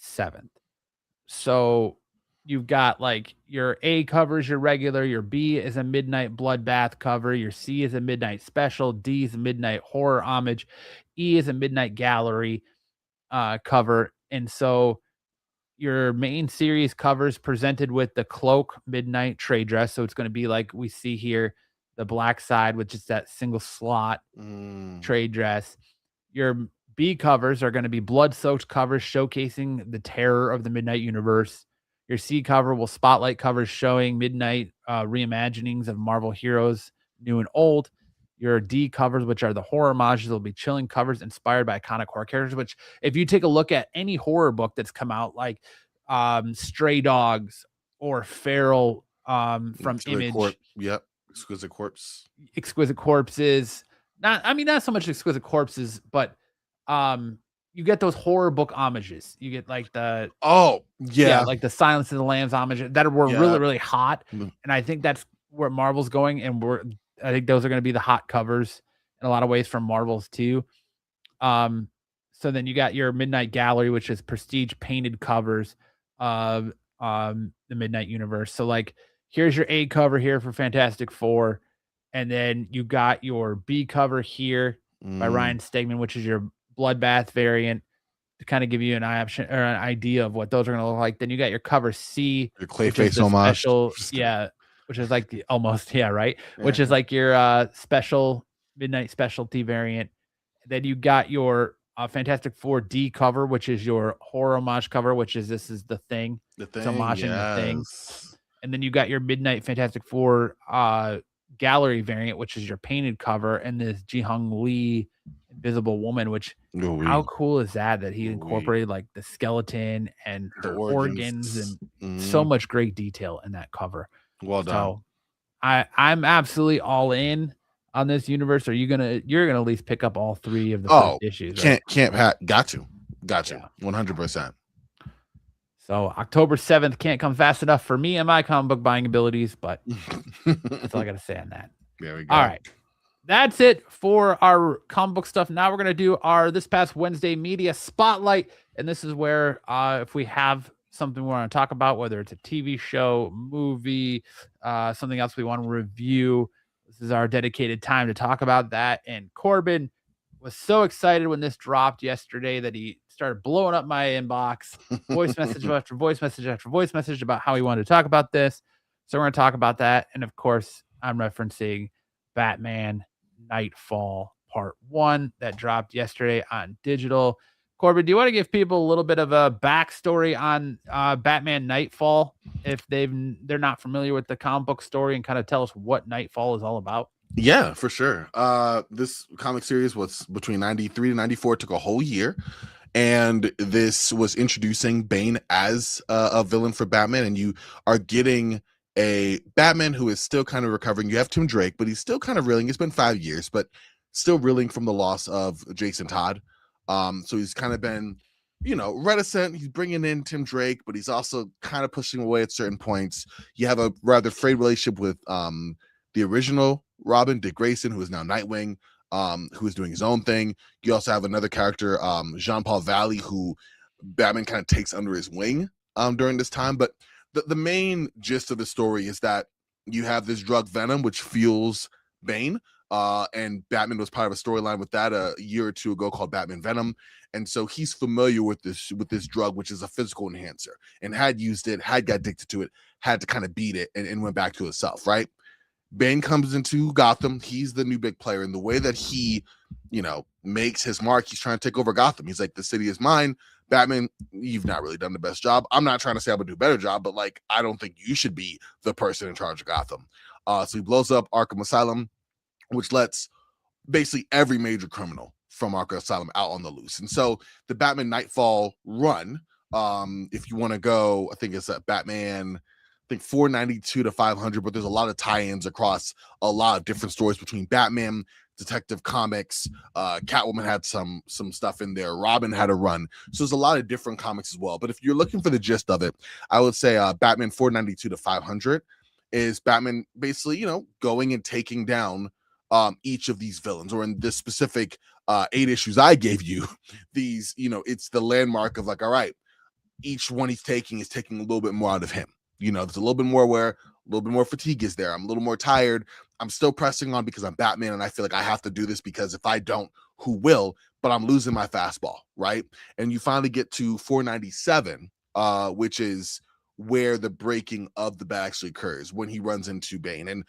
7th. So you've got like your A covers, your regular, your B is a midnight bloodbath cover, your C is a midnight special, D is a midnight horror homage, E is a midnight gallery cover. And so your main series covers presented with the cloak midnight trade dress. So it's going to be like we see here, the black side with just that single slot trade dress. Your B covers are going to be blood-soaked covers showcasing the terror of the Midnight Universe. Your C cover will spotlight covers showing midnight reimaginings of Marvel heroes, new and old. Your D covers, which are the horror homages, will be chilling covers inspired by iconic horror characters, which if you take a look at any horror book that's come out, like Stray Dogs or Feral from Image. Yep. Exquisite Corpses. Not so much Exquisite Corpses, but you get those horror book homages. You get like the like the Silence of the Lambs homage that were really, really hot. And I think that's where Marvel's going, and I think those are going to be the hot covers in a lot of ways from Marvel's too. So then you got your Midnight Gallery, which is prestige painted covers of the Midnight Universe. So like here's your A cover here for Fantastic Four, and then you got your B cover here by Ryan Stegman, which is your Bloodbath variant to kind of give you an option or an idea of what those are going to look like. Then you got your cover C, Your which is Clayface the homage. special, Just kidding. yeah, which is like the almost, yeah, right, which is Yeah. like your special Midnight Specialty variant. Then you got your Fantastic Four D cover, which is your horror homage cover, which is this is the Thing. The It's Thing, homaging the Thing. yes. And then you got your Midnight Fantastic Four gallery variant, which is your painted cover, and this Ji Hung Lee Invisible Woman, which how cool is that he incorporated like the skeleton and The her organs and so much great detail in that cover. Well done. So I'm absolutely all in on this universe. You're gonna at least pick up all 3 of the first issues, right? Got to. Yeah. 100%. So October 7th can't come fast enough for me and my comic book buying abilities, but that's all I gotta say on that. There we go. All right. That's it for our comic book stuff. Now we're gonna do our this past Wednesday media spotlight. And this is where if we have something we want to talk about, whether it's a TV show, movie, something else we want to review, this is our dedicated time to talk about that. And Corbin was so excited when this dropped yesterday that he started blowing up my inbox, voice message after voice message after voice message about how he wanted to talk about this. So we're going to talk about that. And of course, I'm referencing Batman Nightfall Part 1 that dropped yesterday on digital. Corbin, do you want to give people a little bit of a backstory on Batman Nightfall if they're not familiar with the comic book story, and kind of tell us what Nightfall is all about? Yeah, for sure. This comic series was between 93 to 94, took a whole year. And this was introducing Bane as a villain for Batman. And you are getting a Batman who is still kind of recovering. You have Tim Drake, but he's still kind of reeling. It's been 5 years, but still reeling from the loss of Jason Todd. So he's kind of been, reticent. He's bringing in Tim Drake, but he's also kind of pushing away at certain points. You have a rather frayed relationship with the original Robin, Dick Grayson, who is now Nightwing, who is doing his own thing. You also have another character, Jean-Paul Valley, who Batman kind of takes under his wing during this time. But the main gist of the story is that you have this drug Venom, which fuels Bane. And Batman was part of a storyline with that a year or two ago called Batman Venom. And so he's familiar with this drug, which is a physical enhancer, and had used it, had got addicted to it, had to kind of beat it and went back to himself, right? Bane comes into Gotham. He's the new big player. And the way that he, makes his mark, he's trying to take over Gotham. He's like, the city is mine. Batman, you've not really done the best job. I'm not trying to say I would do a better job, but like, I don't think you should be the person in charge of Gotham. So he blows up Arkham Asylum, which lets basically every major criminal from Arkham Asylum out on the loose. And so the Batman Nightfall run, if you want to go, I think it's Batman, 492 to 500, but there's a lot of tie-ins across a lot of different stories between Batman, Detective Comics, Catwoman had some stuff in there, Robin had a run, so there's a lot of different comics as well. But if you're looking for the gist of it, I would say Batman 492 to 500 is Batman basically, going and taking down each of these villains, or in this specific 8 issues I gave you, these, it's the landmark of like, all right, each one he's taking is taking a little bit more out of him. There's a little bit more where a little bit more fatigue is there. I'm a little more tired. I'm still pressing on because I'm Batman, and I feel like I have to do this because if I don't, who will? But I'm losing my fastball, right? And you finally get to 497, which is where the breaking of the bat actually occurs, when he runs into Bane. And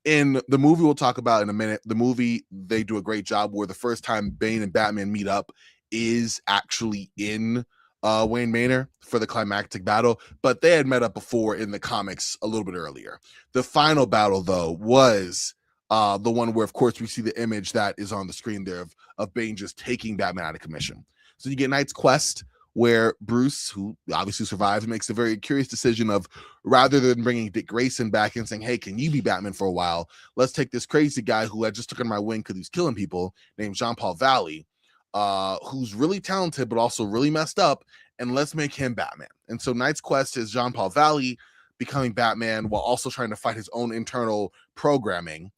in the movie we'll talk about in a minute, the movie, they do a great job where the first time Bane and Batman meet up is actually in Wayne Manor for the climactic battle, but they had met up before in the comics a little bit earlier. The final battle, though, was the one where, of course, we see the image that is on the screen there of Bane just taking Batman out of commission. So you get Knight's Quest, where Bruce, who obviously survives, makes a very curious decision of, rather than bringing Dick Grayson back and saying, hey, can you be Batman for a while? Let's take this crazy guy who I just took under my wing because he's killing people, named Jean-Paul Valley, who's really talented but also really messed up, and let's make him Batman. And so Knight's Quest is Jean-Paul Valley becoming Batman while also trying to fight his own internal programming,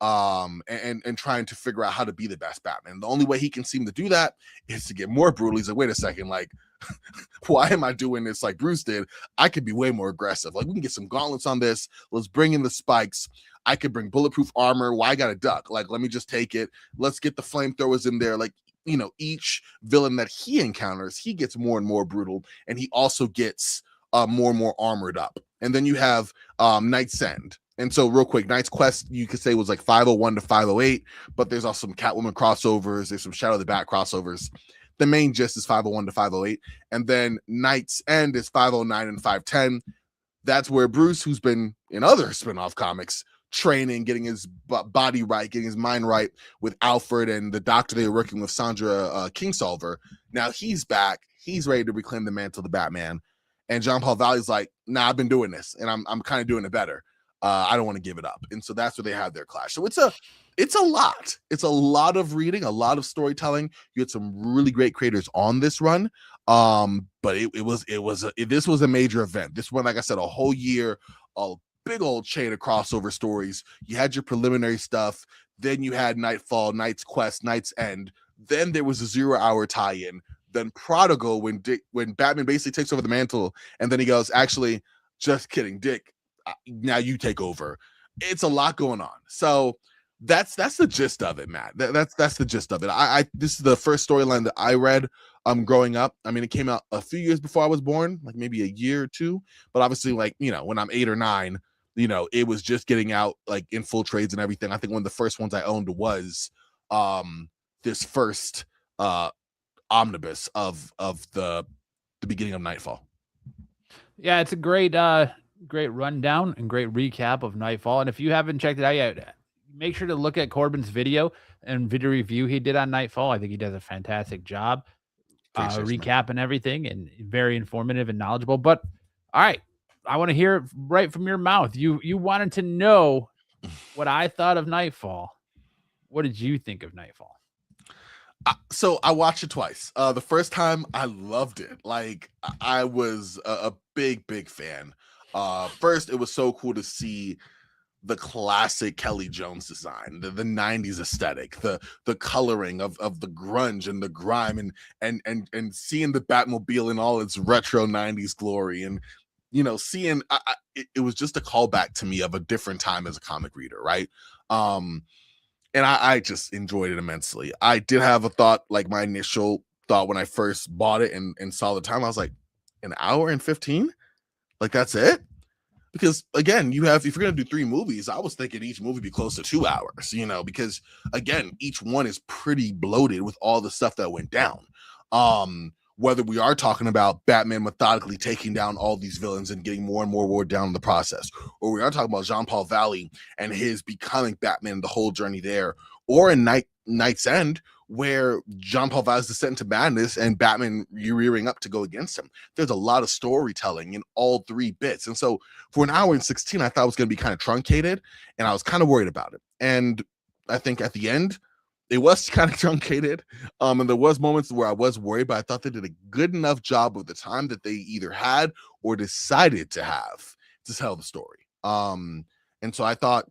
and trying to figure out how to be the best Batman. The only way he can seem to do that is to get more brutal. He's like, wait a second, like, why am I doing this like Bruce did? I could be way more aggressive. Like, we can get some gauntlets on this. Let's bring in the spikes. I could bring bulletproof armor. Why I got a duck? Like, let me just take it. Let's get the flamethrowers in there. Like, each villain that he encounters, he gets more and more brutal, and he also gets more and more armored up. And then you have Knight's End. And so, real quick, Knight's Quest, you could say, was like 501 to 508, but there's also some Catwoman crossovers. There's some Shadow of the Bat crossovers. The main gist is 501 to 508. And then Knight's End is 509 and 510. That's where Bruce, who's been in other spin-off comics, training, getting his body right, getting his mind right with Alfred and the doctor they were working with, Sandra Kingsolver. Now he's back. He's ready to reclaim the mantle of the Batman. And John Paul Valley's like, nah, I've been doing this, and I'm kind of doing it better. I don't want to give it up. And so that's where they have their clash. So it's a lot. It's a lot of reading, a lot of storytelling. You had some really great creators on this run. But this was a major event. This one, like I said, a whole year, a big old chain of crossover stories. You had your preliminary stuff. Then you had Nightfall, Knight's Quest, Knight's End. Then there was a 0 hour tie-in. Then Prodigal, when Batman basically takes over the mantle, and then he goes, actually, just kidding, Dick, now you take over. It's a lot going on. So that's the gist of it, Matt. That's the gist of it. This is the first storyline that I read growing up. I mean, it came out a few years before I was born, like maybe a year or two, but obviously, like, when I'm 8 or 9, it was just getting out, like, in full trades and everything. I think one of the first ones I owned was this first omnibus of the beginning of Nightfall. Yeah, it's a great rundown and great recap of Nightfall. And if you haven't checked it out yet, make sure to look at Corbin's video and video review he did on Nightfall. I think he does a fantastic job recapping everything, and very informative and knowledgeable. But all right, I want to hear it right from your mouth. You wanted to know what I thought of Nightfall. What did you think of Nightfall? So I watched it twice. The first time I loved it. Like, I was a big fan. First, it was so cool to see the classic Kelly Jones design, the 90s aesthetic, the coloring of the grunge and the grime, and seeing the Batmobile in all its retro 90s glory, and seeing it was just a callback to me of a different time as a comic reader, right? And I just enjoyed it immensely. I did have a thought, like my initial thought when I first bought it and saw the time, I was like, an hour and 15? Like, that's it? Because, again, if you're going to do 3 movies, I was thinking each movie be close to 2 hours, because, again, each one is pretty bloated with all the stuff that went down. Whether we are talking about Batman methodically taking down all these villains and getting more and more wore down in the process, or we are talking about Jean Paul Valley and his becoming Batman, the whole journey there, or in Knight's End, where Jean Paul Valley's descent into madness and Batman rearing up to go against him. There's a lot of storytelling in all 3 bits. And so for an hour and 16, I thought it was going to be kind of truncated, and I was kind of worried about it. And I think at the end, it was kind of truncated. And there was moments where I was worried, but I thought they did a good enough job with the time that they either had or decided to have to tell the story. And so I thought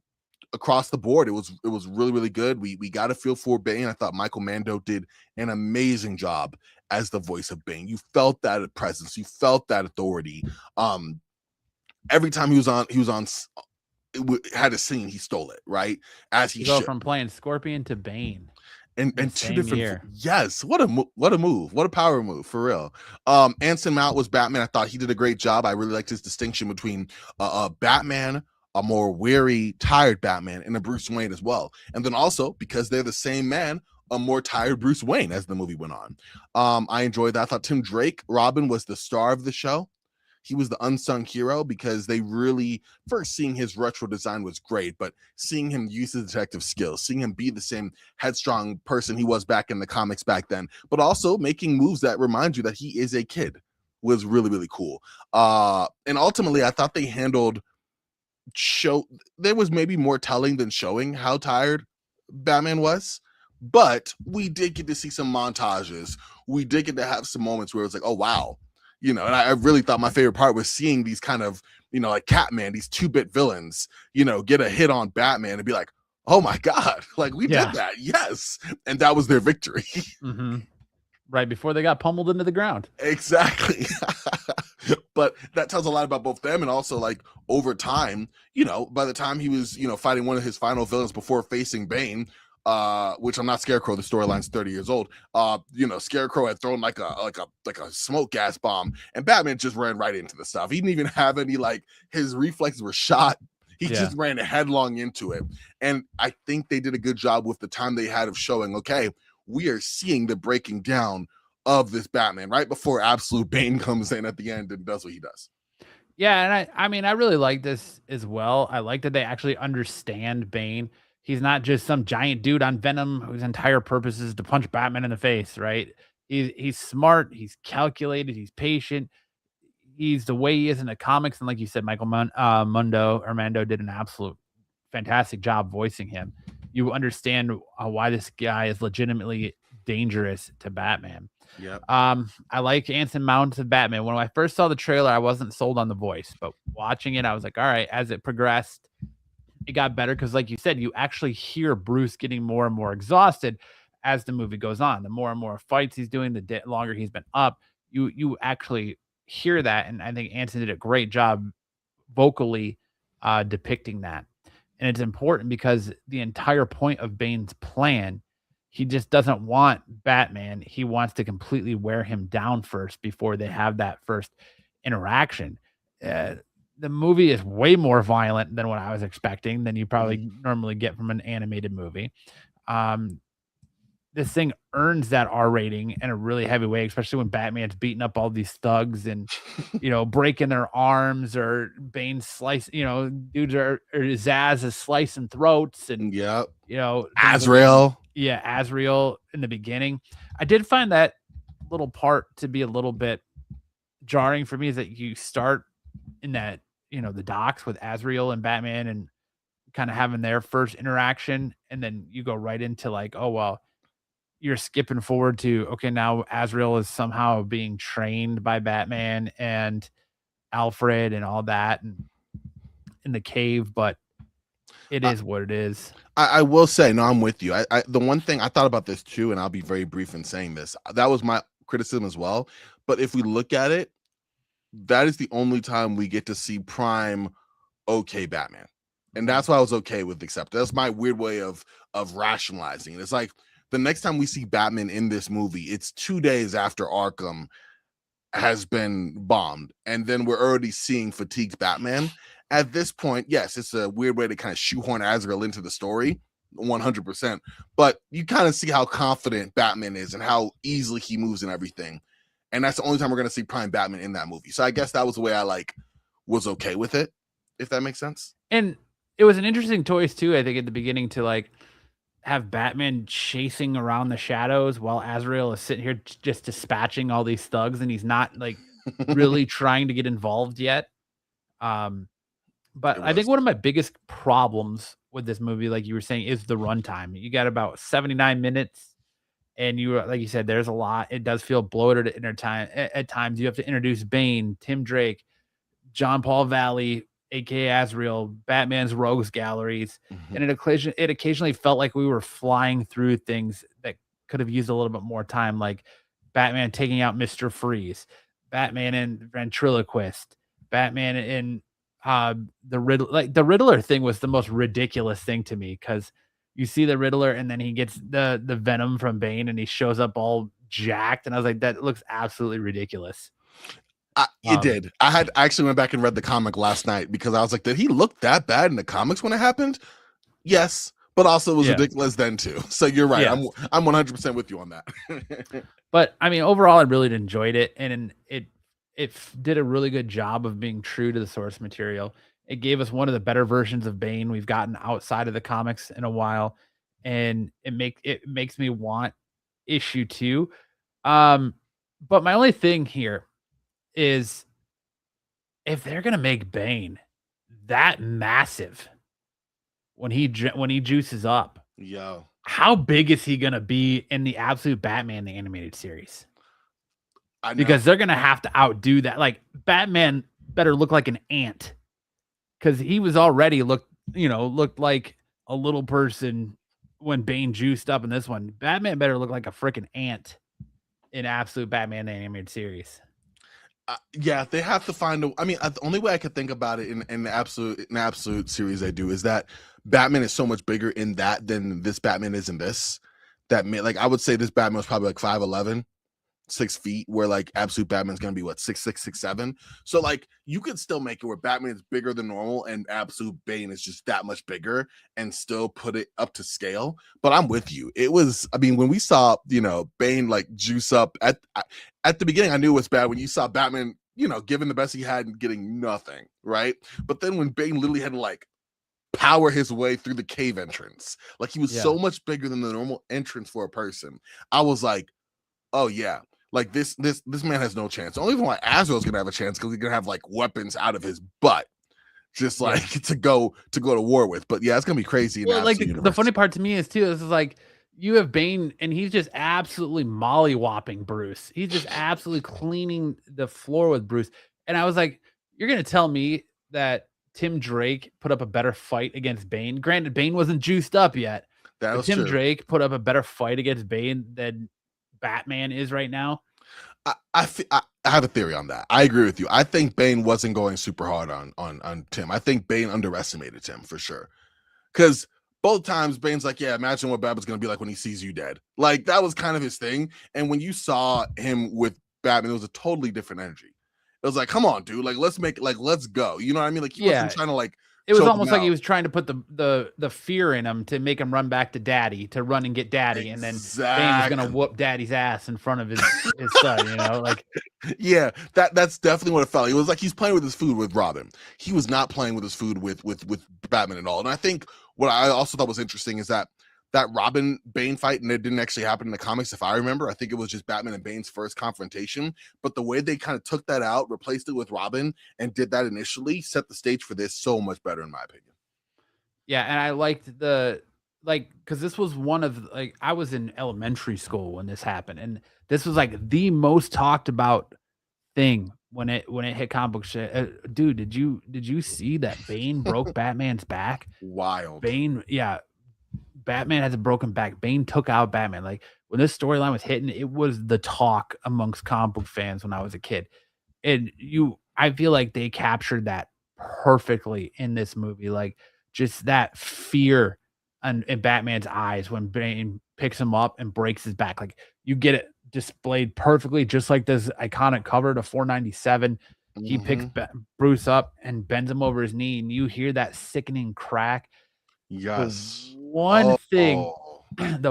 across the board, it was really, really good. We got a feel for Bane. I thought Michael Mando did an amazing job as the voice of Bane. You felt that presence. You felt that authority. Every time he was on, had a scene, he stole it, right? As he go from playing Scorpion to Bane. And 2 different yes, what a move, what a power move, for real. Anson Mount was Batman. I thought he did a great job. I really liked his distinction between Batman, a more weary, tired Batman, and a Bruce Wayne as well. And then also, because they're the same man, a more tired Bruce Wayne as the movie went on. I enjoyed that. I thought Tim Drake, Robin, was the star of the show. He was the unsung hero, because they really, first seeing his retro design was great, but seeing him use his detective skills, seeing him be the same headstrong person he was back in the comics back then, but also making moves that remind you that he is a kid, was really, really cool. And ultimately, I thought they handled there was maybe more telling than showing how tired Batman was, but we did get to see some montages. We did get to have some moments where it was like, oh, wow. And I really thought my favorite part was seeing these kind of, like Catman, these 2-bit villains, get a hit on Batman and be like, oh my God, like we did that. Yes. And that was their victory. Mm-hmm. right before they got pummeled into the ground. Exactly. But that tells a lot about both them, and also like over time, by the time he was, fighting one of his final villains before facing Bane, which I'm not Scarecrow, the storyline's 30 years old. Scarecrow had thrown like a smoke gas bomb, and Batman just ran right into the stuff. He didn't even have any, like, his reflexes were shot. He just ran headlong into it. And I think they did a good job with the time they had of showing, okay, we are seeing the breaking down of this Batman right before absolute Bane comes in at the end and does what he does. Yeah, and I mean, I really like this as well. I like that they actually understand Bane. He's not just some giant dude on Venom whose entire purpose is to punch Batman in the face, right? He's smart, he's calculated, he's patient. He's the way he is in the comics, and like you said, Armando did an absolute fantastic job voicing him. You understand why this guy is legitimately dangerous to Batman. Yeah. I like Anson Mount of Batman. When I first saw the trailer, I wasn't sold on the voice, but watching it, I was like, all right, as it progressed, it got better because, like you said, you actually hear Bruce getting more and more exhausted as the movie goes on. The more and more fights he's doing, the longer he's been up, you actually hear that, and I think Anson did a great job vocally depicting that. And it's important because the entire point of Bane's plan, he just doesn't want Batman. He wants to completely wear him down first before they have that first interaction. Uh, the movie is way more violent than what I was expecting than you probably normally get from an animated movie. Um, this thing earns that R rating in a really heavy way, especially when Batman's beating up all these thugs and, breaking their arms, or Bane slice, dudes or Zaz is slicing throats and, Yeah. things Azrael. Azrael in the beginning. I did find that little part to be a little bit jarring for me, is that you start in that, the docks with Azrael and Batman and kind of having their first interaction. And then you go right into like, oh, well, you're skipping forward to, okay, now Azrael is somehow being trained by Batman and Alfred and all that, and in the cave, but it is what it is. I will say, no, I'm with you. The one thing I thought about this too, and I'll be very brief in saying this, that was my criticism as well. But if we look at it, that is the only time we get to see prime okay Batman. And that's why I was okay with accept. That's my weird way of rationalizing it. It's like the next time we see Batman in this movie, it's 2 days after Arkham has been bombed, and then we're already seeing fatigued Batman. At this point, yes, it's a weird way to kind of shoehorn Azrael into the story, 100%. But you kind of see how confident Batman is and how easily he moves and everything. And that's the only time we're going to see prime Batman in that movie. So I guess that was the way I was okay with it, if that makes sense. And it was an interesting choice too, I think, at the beginning to have Batman chasing around the shadows while Azrael is sitting here just dispatching all these thugs, and he's not really trying to get involved yet. But I think one of my biggest problems with this movie, like you were saying, is the runtime. You got about 79 minutes, and like you said, there's a lot. It does feel bloated at times. You have to introduce Bane, Tim Drake, John Paul Valley, aka Azrael, Batman's Rogues Galleries, and it occasionally felt like we were flying through things that could have used a little bit more time, like Batman taking out Mr. Freeze, Batman and Ventriloquist, Batman and the Riddler. Like the Riddler thing was the most ridiculous thing to me, because you see the Riddler and then he gets the venom from Bane and he shows up all jacked, and I was like, that looks absolutely ridiculous. You did. I actually went back and read the comic last night because I was like, did he look that bad in the comics when it happened? Yes, but also it was ridiculous then too. So you're right. Yeah. I'm 100% with you on that. But I mean, overall, I really enjoyed it, and it did a really good job of being true to the source material. It gave us one of the better versions of Bane we've gotten outside of the comics in a while, and it makes me want issue 2. But my only thing here is, if they're gonna make Bane that massive when he juices up, how big is he gonna be in the absolute Batman the animated series? Because they're gonna have to outdo that. Like, Batman better look like an ant, because he was already looked like a little person when Bane juiced up in this one. Batman better look like a freaking ant. in absolute Batman the animated series. Yeah, they have to find a. I mean, the only way I could think about it in the absolute series they do is that Batman is so much bigger in that than this Batman is in this. That like I would say this Batman was probably like 5'11", 6 feet, where like absolute Batman's gonna be what 6'6", 6'7". So like you could still make it where Batman is bigger than normal and absolute Bane is just that much bigger and still put it up to scale. But I'm with you. It was, I mean, when we saw, Bane like juice up at the beginning, I knew it was bad when you saw Batman, giving the best he had and getting nothing, right? But then when Bane literally had to like power his way through the cave entrance, like he was so much bigger than the normal entrance for a person, I was like, oh yeah, like this man has no chance. The only reason why Azrael's gonna have a chance because he's gonna have like weapons out of his butt, just like to go to war with. But yeah, it's gonna be crazy. Well, like the funny part to me is too, is like you have Bane and he's just absolutely mollywhopping Bruce. He's just absolutely cleaning the floor with Bruce. And I was like, you're gonna tell me that Tim Drake put up a better fight against Bane? Granted, Bane wasn't juiced up yet, but Tim Drake put up a better fight against Bane than Batman is right now. I have a theory on that. I agree with you. I think Bane wasn't going super hard on Tim. I think Bane underestimated Tim for sure. Because both times Bane's like, yeah, imagine what Batman's gonna be like when he sees you dead. Like that was kind of his thing. And when you saw him with Batman, it was a totally different energy. It was like, come on, dude, like let's go. You know what I mean? Like he wasn't trying to like. It was almost like he was trying to put the fear in him to make him run back to Daddy, to run and get Daddy, and then Bane was gonna whoop Daddy's ass in front of his son. Like yeah, that's definitely what it felt like. It was like he's playing with his food with Robin. He was not playing with his food with Batman at all. And I think what I also thought was interesting is that Robin Bane fight, and it didn't actually happen in the comics, if I remember. I think it was just Batman and Bane's first confrontation. But the way they kind of took that out, replaced it with Robin, and did that initially, set the stage for this so much better, in my opinion. Yeah, and I liked because this was one of I was in elementary school when this happened, and this was like the most talked about thing when it hit comic book shit. Dude, did you see that Bane broke Batman's back? Wild. Bane, yeah. Batman has a broken back. Bane took out Batman. Like when this storyline was hitting, it was the talk amongst comic book fans when I was a kid. And I feel like they captured that perfectly in this movie. Like just that fear in Batman's eyes when Bane picks him up and breaks his back. Like you get it displayed perfectly, just like this iconic cover to 497. He picks Bruce up and bends him over his knee, and you hear that sickening crack. Yes. The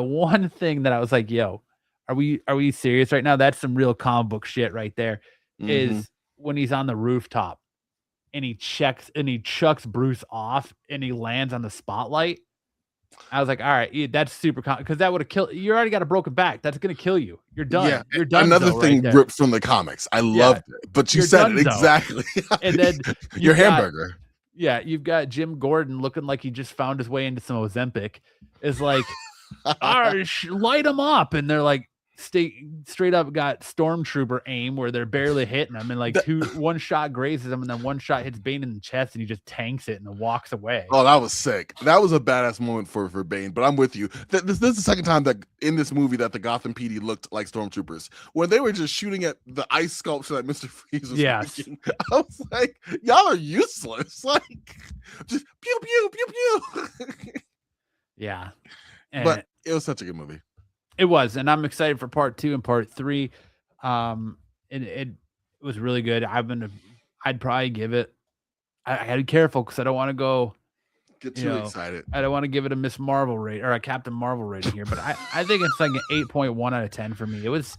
one thing that I was like, yo, are we serious right now? That's some real comic book shit right there. Is when he's on the rooftop and he chucks Bruce off and he lands on the spotlight. I was like, all right, that's super because that would have killed you. Already got a broken back. That's gonna kill you. You're done. Yeah, you're done. Another thing ripped from the comics. I loved it, but you said it exactly. And then your hamburger. Yeah, you've got Jim Gordon looking like he just found his way into some Ozempic. Is like, all right, light him up, and they're like, straight up got stormtrooper aim where they're barely hitting him, and like one shot grazes him, and then one shot hits Bane in the chest, and he just tanks it and then walks away. Oh, that was sick. That was a badass moment for Bane. But I'm with you. This is the second time that in this movie that the Gotham PD looked like stormtroopers when they were just shooting at the ice sculpture that Mr. Freeze was making. I was like, y'all are useless. Like, just pew pew pew pew. Yeah, but it was such a good movie. It was, and I'm excited for part 2 and part 3. It was really good. I'd probably give it. I gotta be careful because I don't want to go. Get too excited. I don't want to give it a Miss Marvel rate or a Captain Marvel rating here, but I think it's like an 8.1 out of 10 for me. It was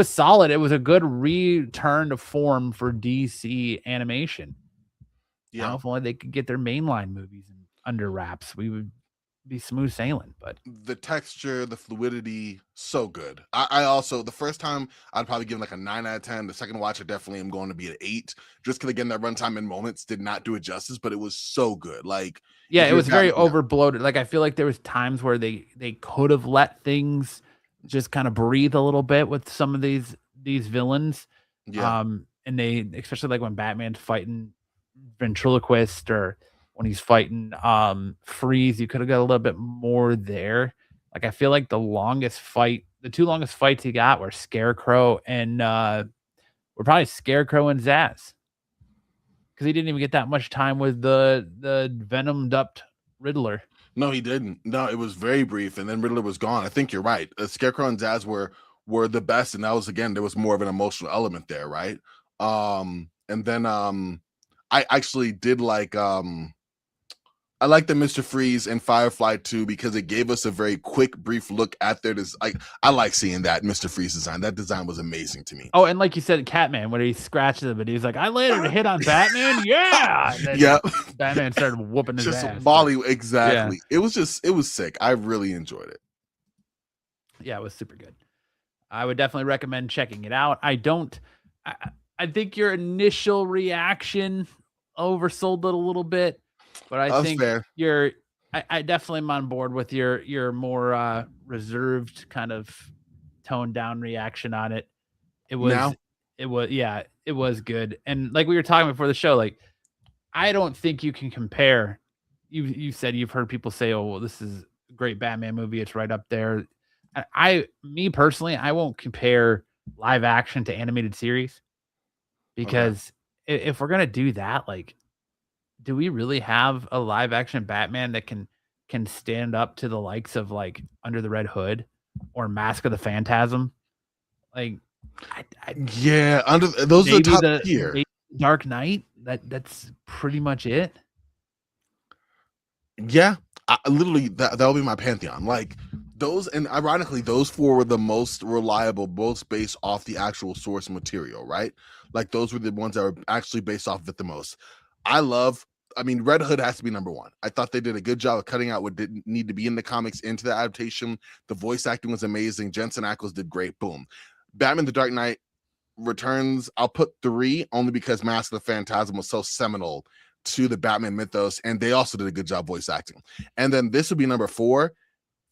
solid. It was a good return to form for DC animation. Yeah, if only they could get their mainline movies under wraps, we would be smooth sailing. But the texture, the fluidity, so good. I also, the first time I'd probably give like a 9 out of 10. The second watch I definitely am going to be an 8, just because again that runtime and moments did not do it justice, but it was so good. Like, yeah, it was very over bloated. Like I feel like there was times where they could have let things just kind of breathe a little bit with some of these villains. And they, especially like when Batman's fighting ventriloquist or when he's fighting Freeze, you could have got a little bit more there. Like I feel like the longest fight the two longest fights he got were Scarecrow and were probably Scarecrow and Zaz. Because he didn't even get that much time with the venomed up Riddler. No, he didn't. No, it was very brief, and then Riddler was gone. I think you're right. Scarecrow and Zaz were the best, and that was again there was more of an emotional element there, right? And then I actually did like I like the Mr. Freeze and Firefly too because it gave us a very quick, brief look at their design. I like seeing that Mr. Freeze design. That design was amazing to me. Oh, and like you said, Catman, when he scratches him, and he's like, "I landed a hit on Batman, yeah." And then Yeah, Batman started whooping his just ass. volley exactly. Yeah. It was sick. I really enjoyed it. Yeah, it was super good. I would definitely recommend checking it out. I think your initial reaction oversold it a little bit. But I think fair. I definitely am on board with your more reserved kind of toned down reaction on it. It was good. And like we were talking before the show, like I don't think you can compare. You said you've heard people say, "Oh, well, this is a great Batman movie. It's right up there." Me personally, I won't compare live action to animated series because if we're gonna do that, like, do we really have a live action Batman that can stand up to the likes of like Under the Red Hood or Mask of the Phantasm? Like, yeah, under those are top tier. Dark Knight. That's pretty much it. Yeah, literally that'll be my pantheon. Like those, and ironically, those four were the most reliable, both based off the actual source material, right? Like those were the ones that were actually based off of it the most. I mean, Red Hood has to be number one. I thought they did a good job of cutting out what didn't need to be in the comics into the adaptation. The voice acting was amazing. Jensen Ackles did great. Boom. Batman the Dark Knight Returns, I'll put 3 only because Mask of the Phantasm was so seminal to the Batman mythos, and they also did a good job voice acting. And then this would be number 4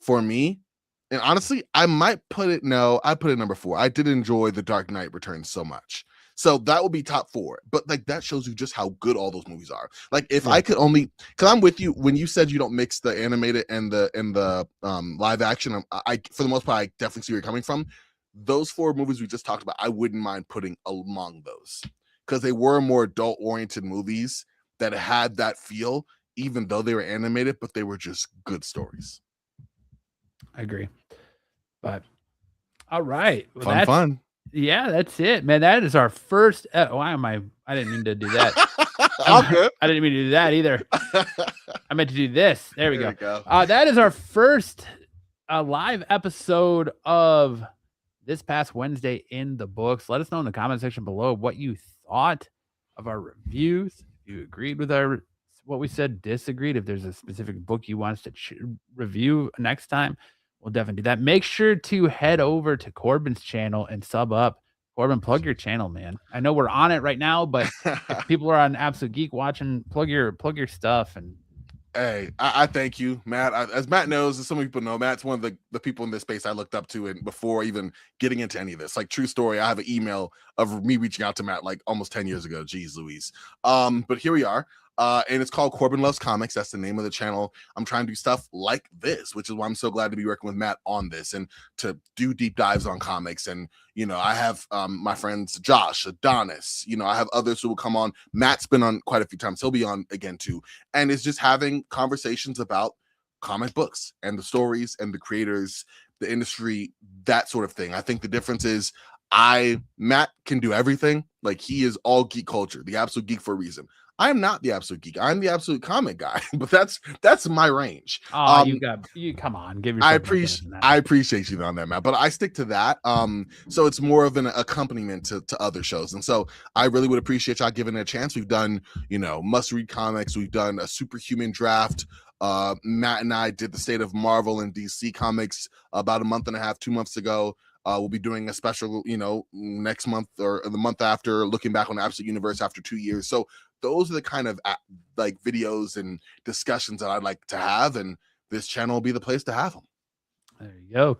for me. And honestly, I put it number 4. I did enjoy The Dark Knight Returns so much. So that would be top 4. But like that shows you just how good all those movies are. Like if I could only, because I'm with you when you said you don't mix the animated and the live action. I for the most part I definitely see where you're coming from. Those 4 movies we just talked about, I wouldn't mind putting among those because they were more adult oriented movies that had that feel, even though they were animated, but they were just good stories. I agree. But all right. Well, fun. Yeah, that's it, man. That is our first. Why am I didn't mean to do that. Good. I didn't mean to do that either. I meant to do this. There we go. That is our first live episode of this past Wednesday in the books. Let us know in the comment section below what you thought of our reviews. If you agreed with what we said, disagreed. If there's a specific book you want us to review next time, we'll definitely do that. Make sure to head over to Corbin's channel and sub up. Corbin, plug your channel, man. I know we're on it right now, but if people are on Absolute Geek watching, plug your stuff. And hey, I thank you, Matt. As Matt knows, as some people know, Matt's one of the people in this space I looked up to, and before even getting into any of this, like true story, I have an email of me reaching out to Matt like almost 10 years ago. Jeez Louise. But here we are. And it's called Corbin Loves Comics. That's the name of the channel. I'm trying to do stuff like this, which is why I'm so glad to be working with Matt on this and to do deep dives on comics. And, you know, I have my friends Josh, Adonis, you know, I have others who will come on. Matt's been on quite a few times. He'll be on again too. And it's just having conversations about comic books and the stories and the creators, the industry, that sort of thing. I think the difference is Matt can do everything. Like he is all geek culture, the absolute geek for a reason. I am not the absolute geek. I'm the absolute comic guy, but that's my range. Oh, you come on, give yourself. I appreciate you on that, Matt, but I stick to that. So it's more of an accompaniment to other shows, and so I really would appreciate y'all giving it a chance. We've done, you know, must read comics. We've done a superhuman draft. Matt and I did the state of Marvel and DC comics about a month and a half, 2 months ago. We'll be doing a special, you know, next month or the month after, looking back on the Absolute Universe after 2 years. So those are the kind of like videos and discussions that I'd like to have, and this channel will be the place to have them. There you go.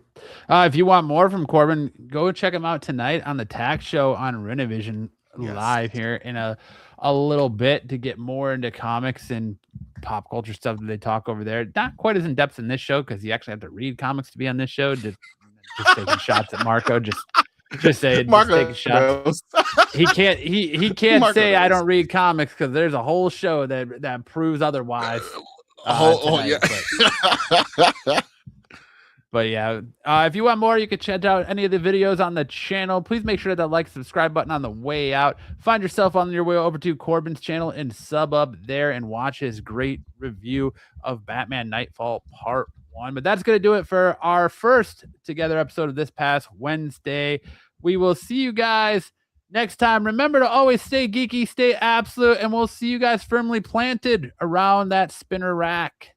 If you want more from Corbin, go check him out tonight on the Tax Show on Renovision live here in a little bit to get more into comics and pop culture stuff that they talk over there. Not quite as in depth in this show because you actually have to read comics to be on this show. just taking shots at Marco. Just say, just Marco taking shots. knows. He can't Marco say I knows. don't read comics because there's a whole show that proves otherwise. Yeah. But yeah, if you want more, you can check out any of the videos on the channel. Please make sure to hit that like, subscribe button on the way out. Find yourself on your way over to Corbin's channel and sub up there and watch his great review of Batman Nightfall Part 1. But that's going to do it for our first together episode of this past Wednesday. We will see you guys next time. Remember to always stay geeky, stay absolute, and we'll see you guys firmly planted around that spinner rack.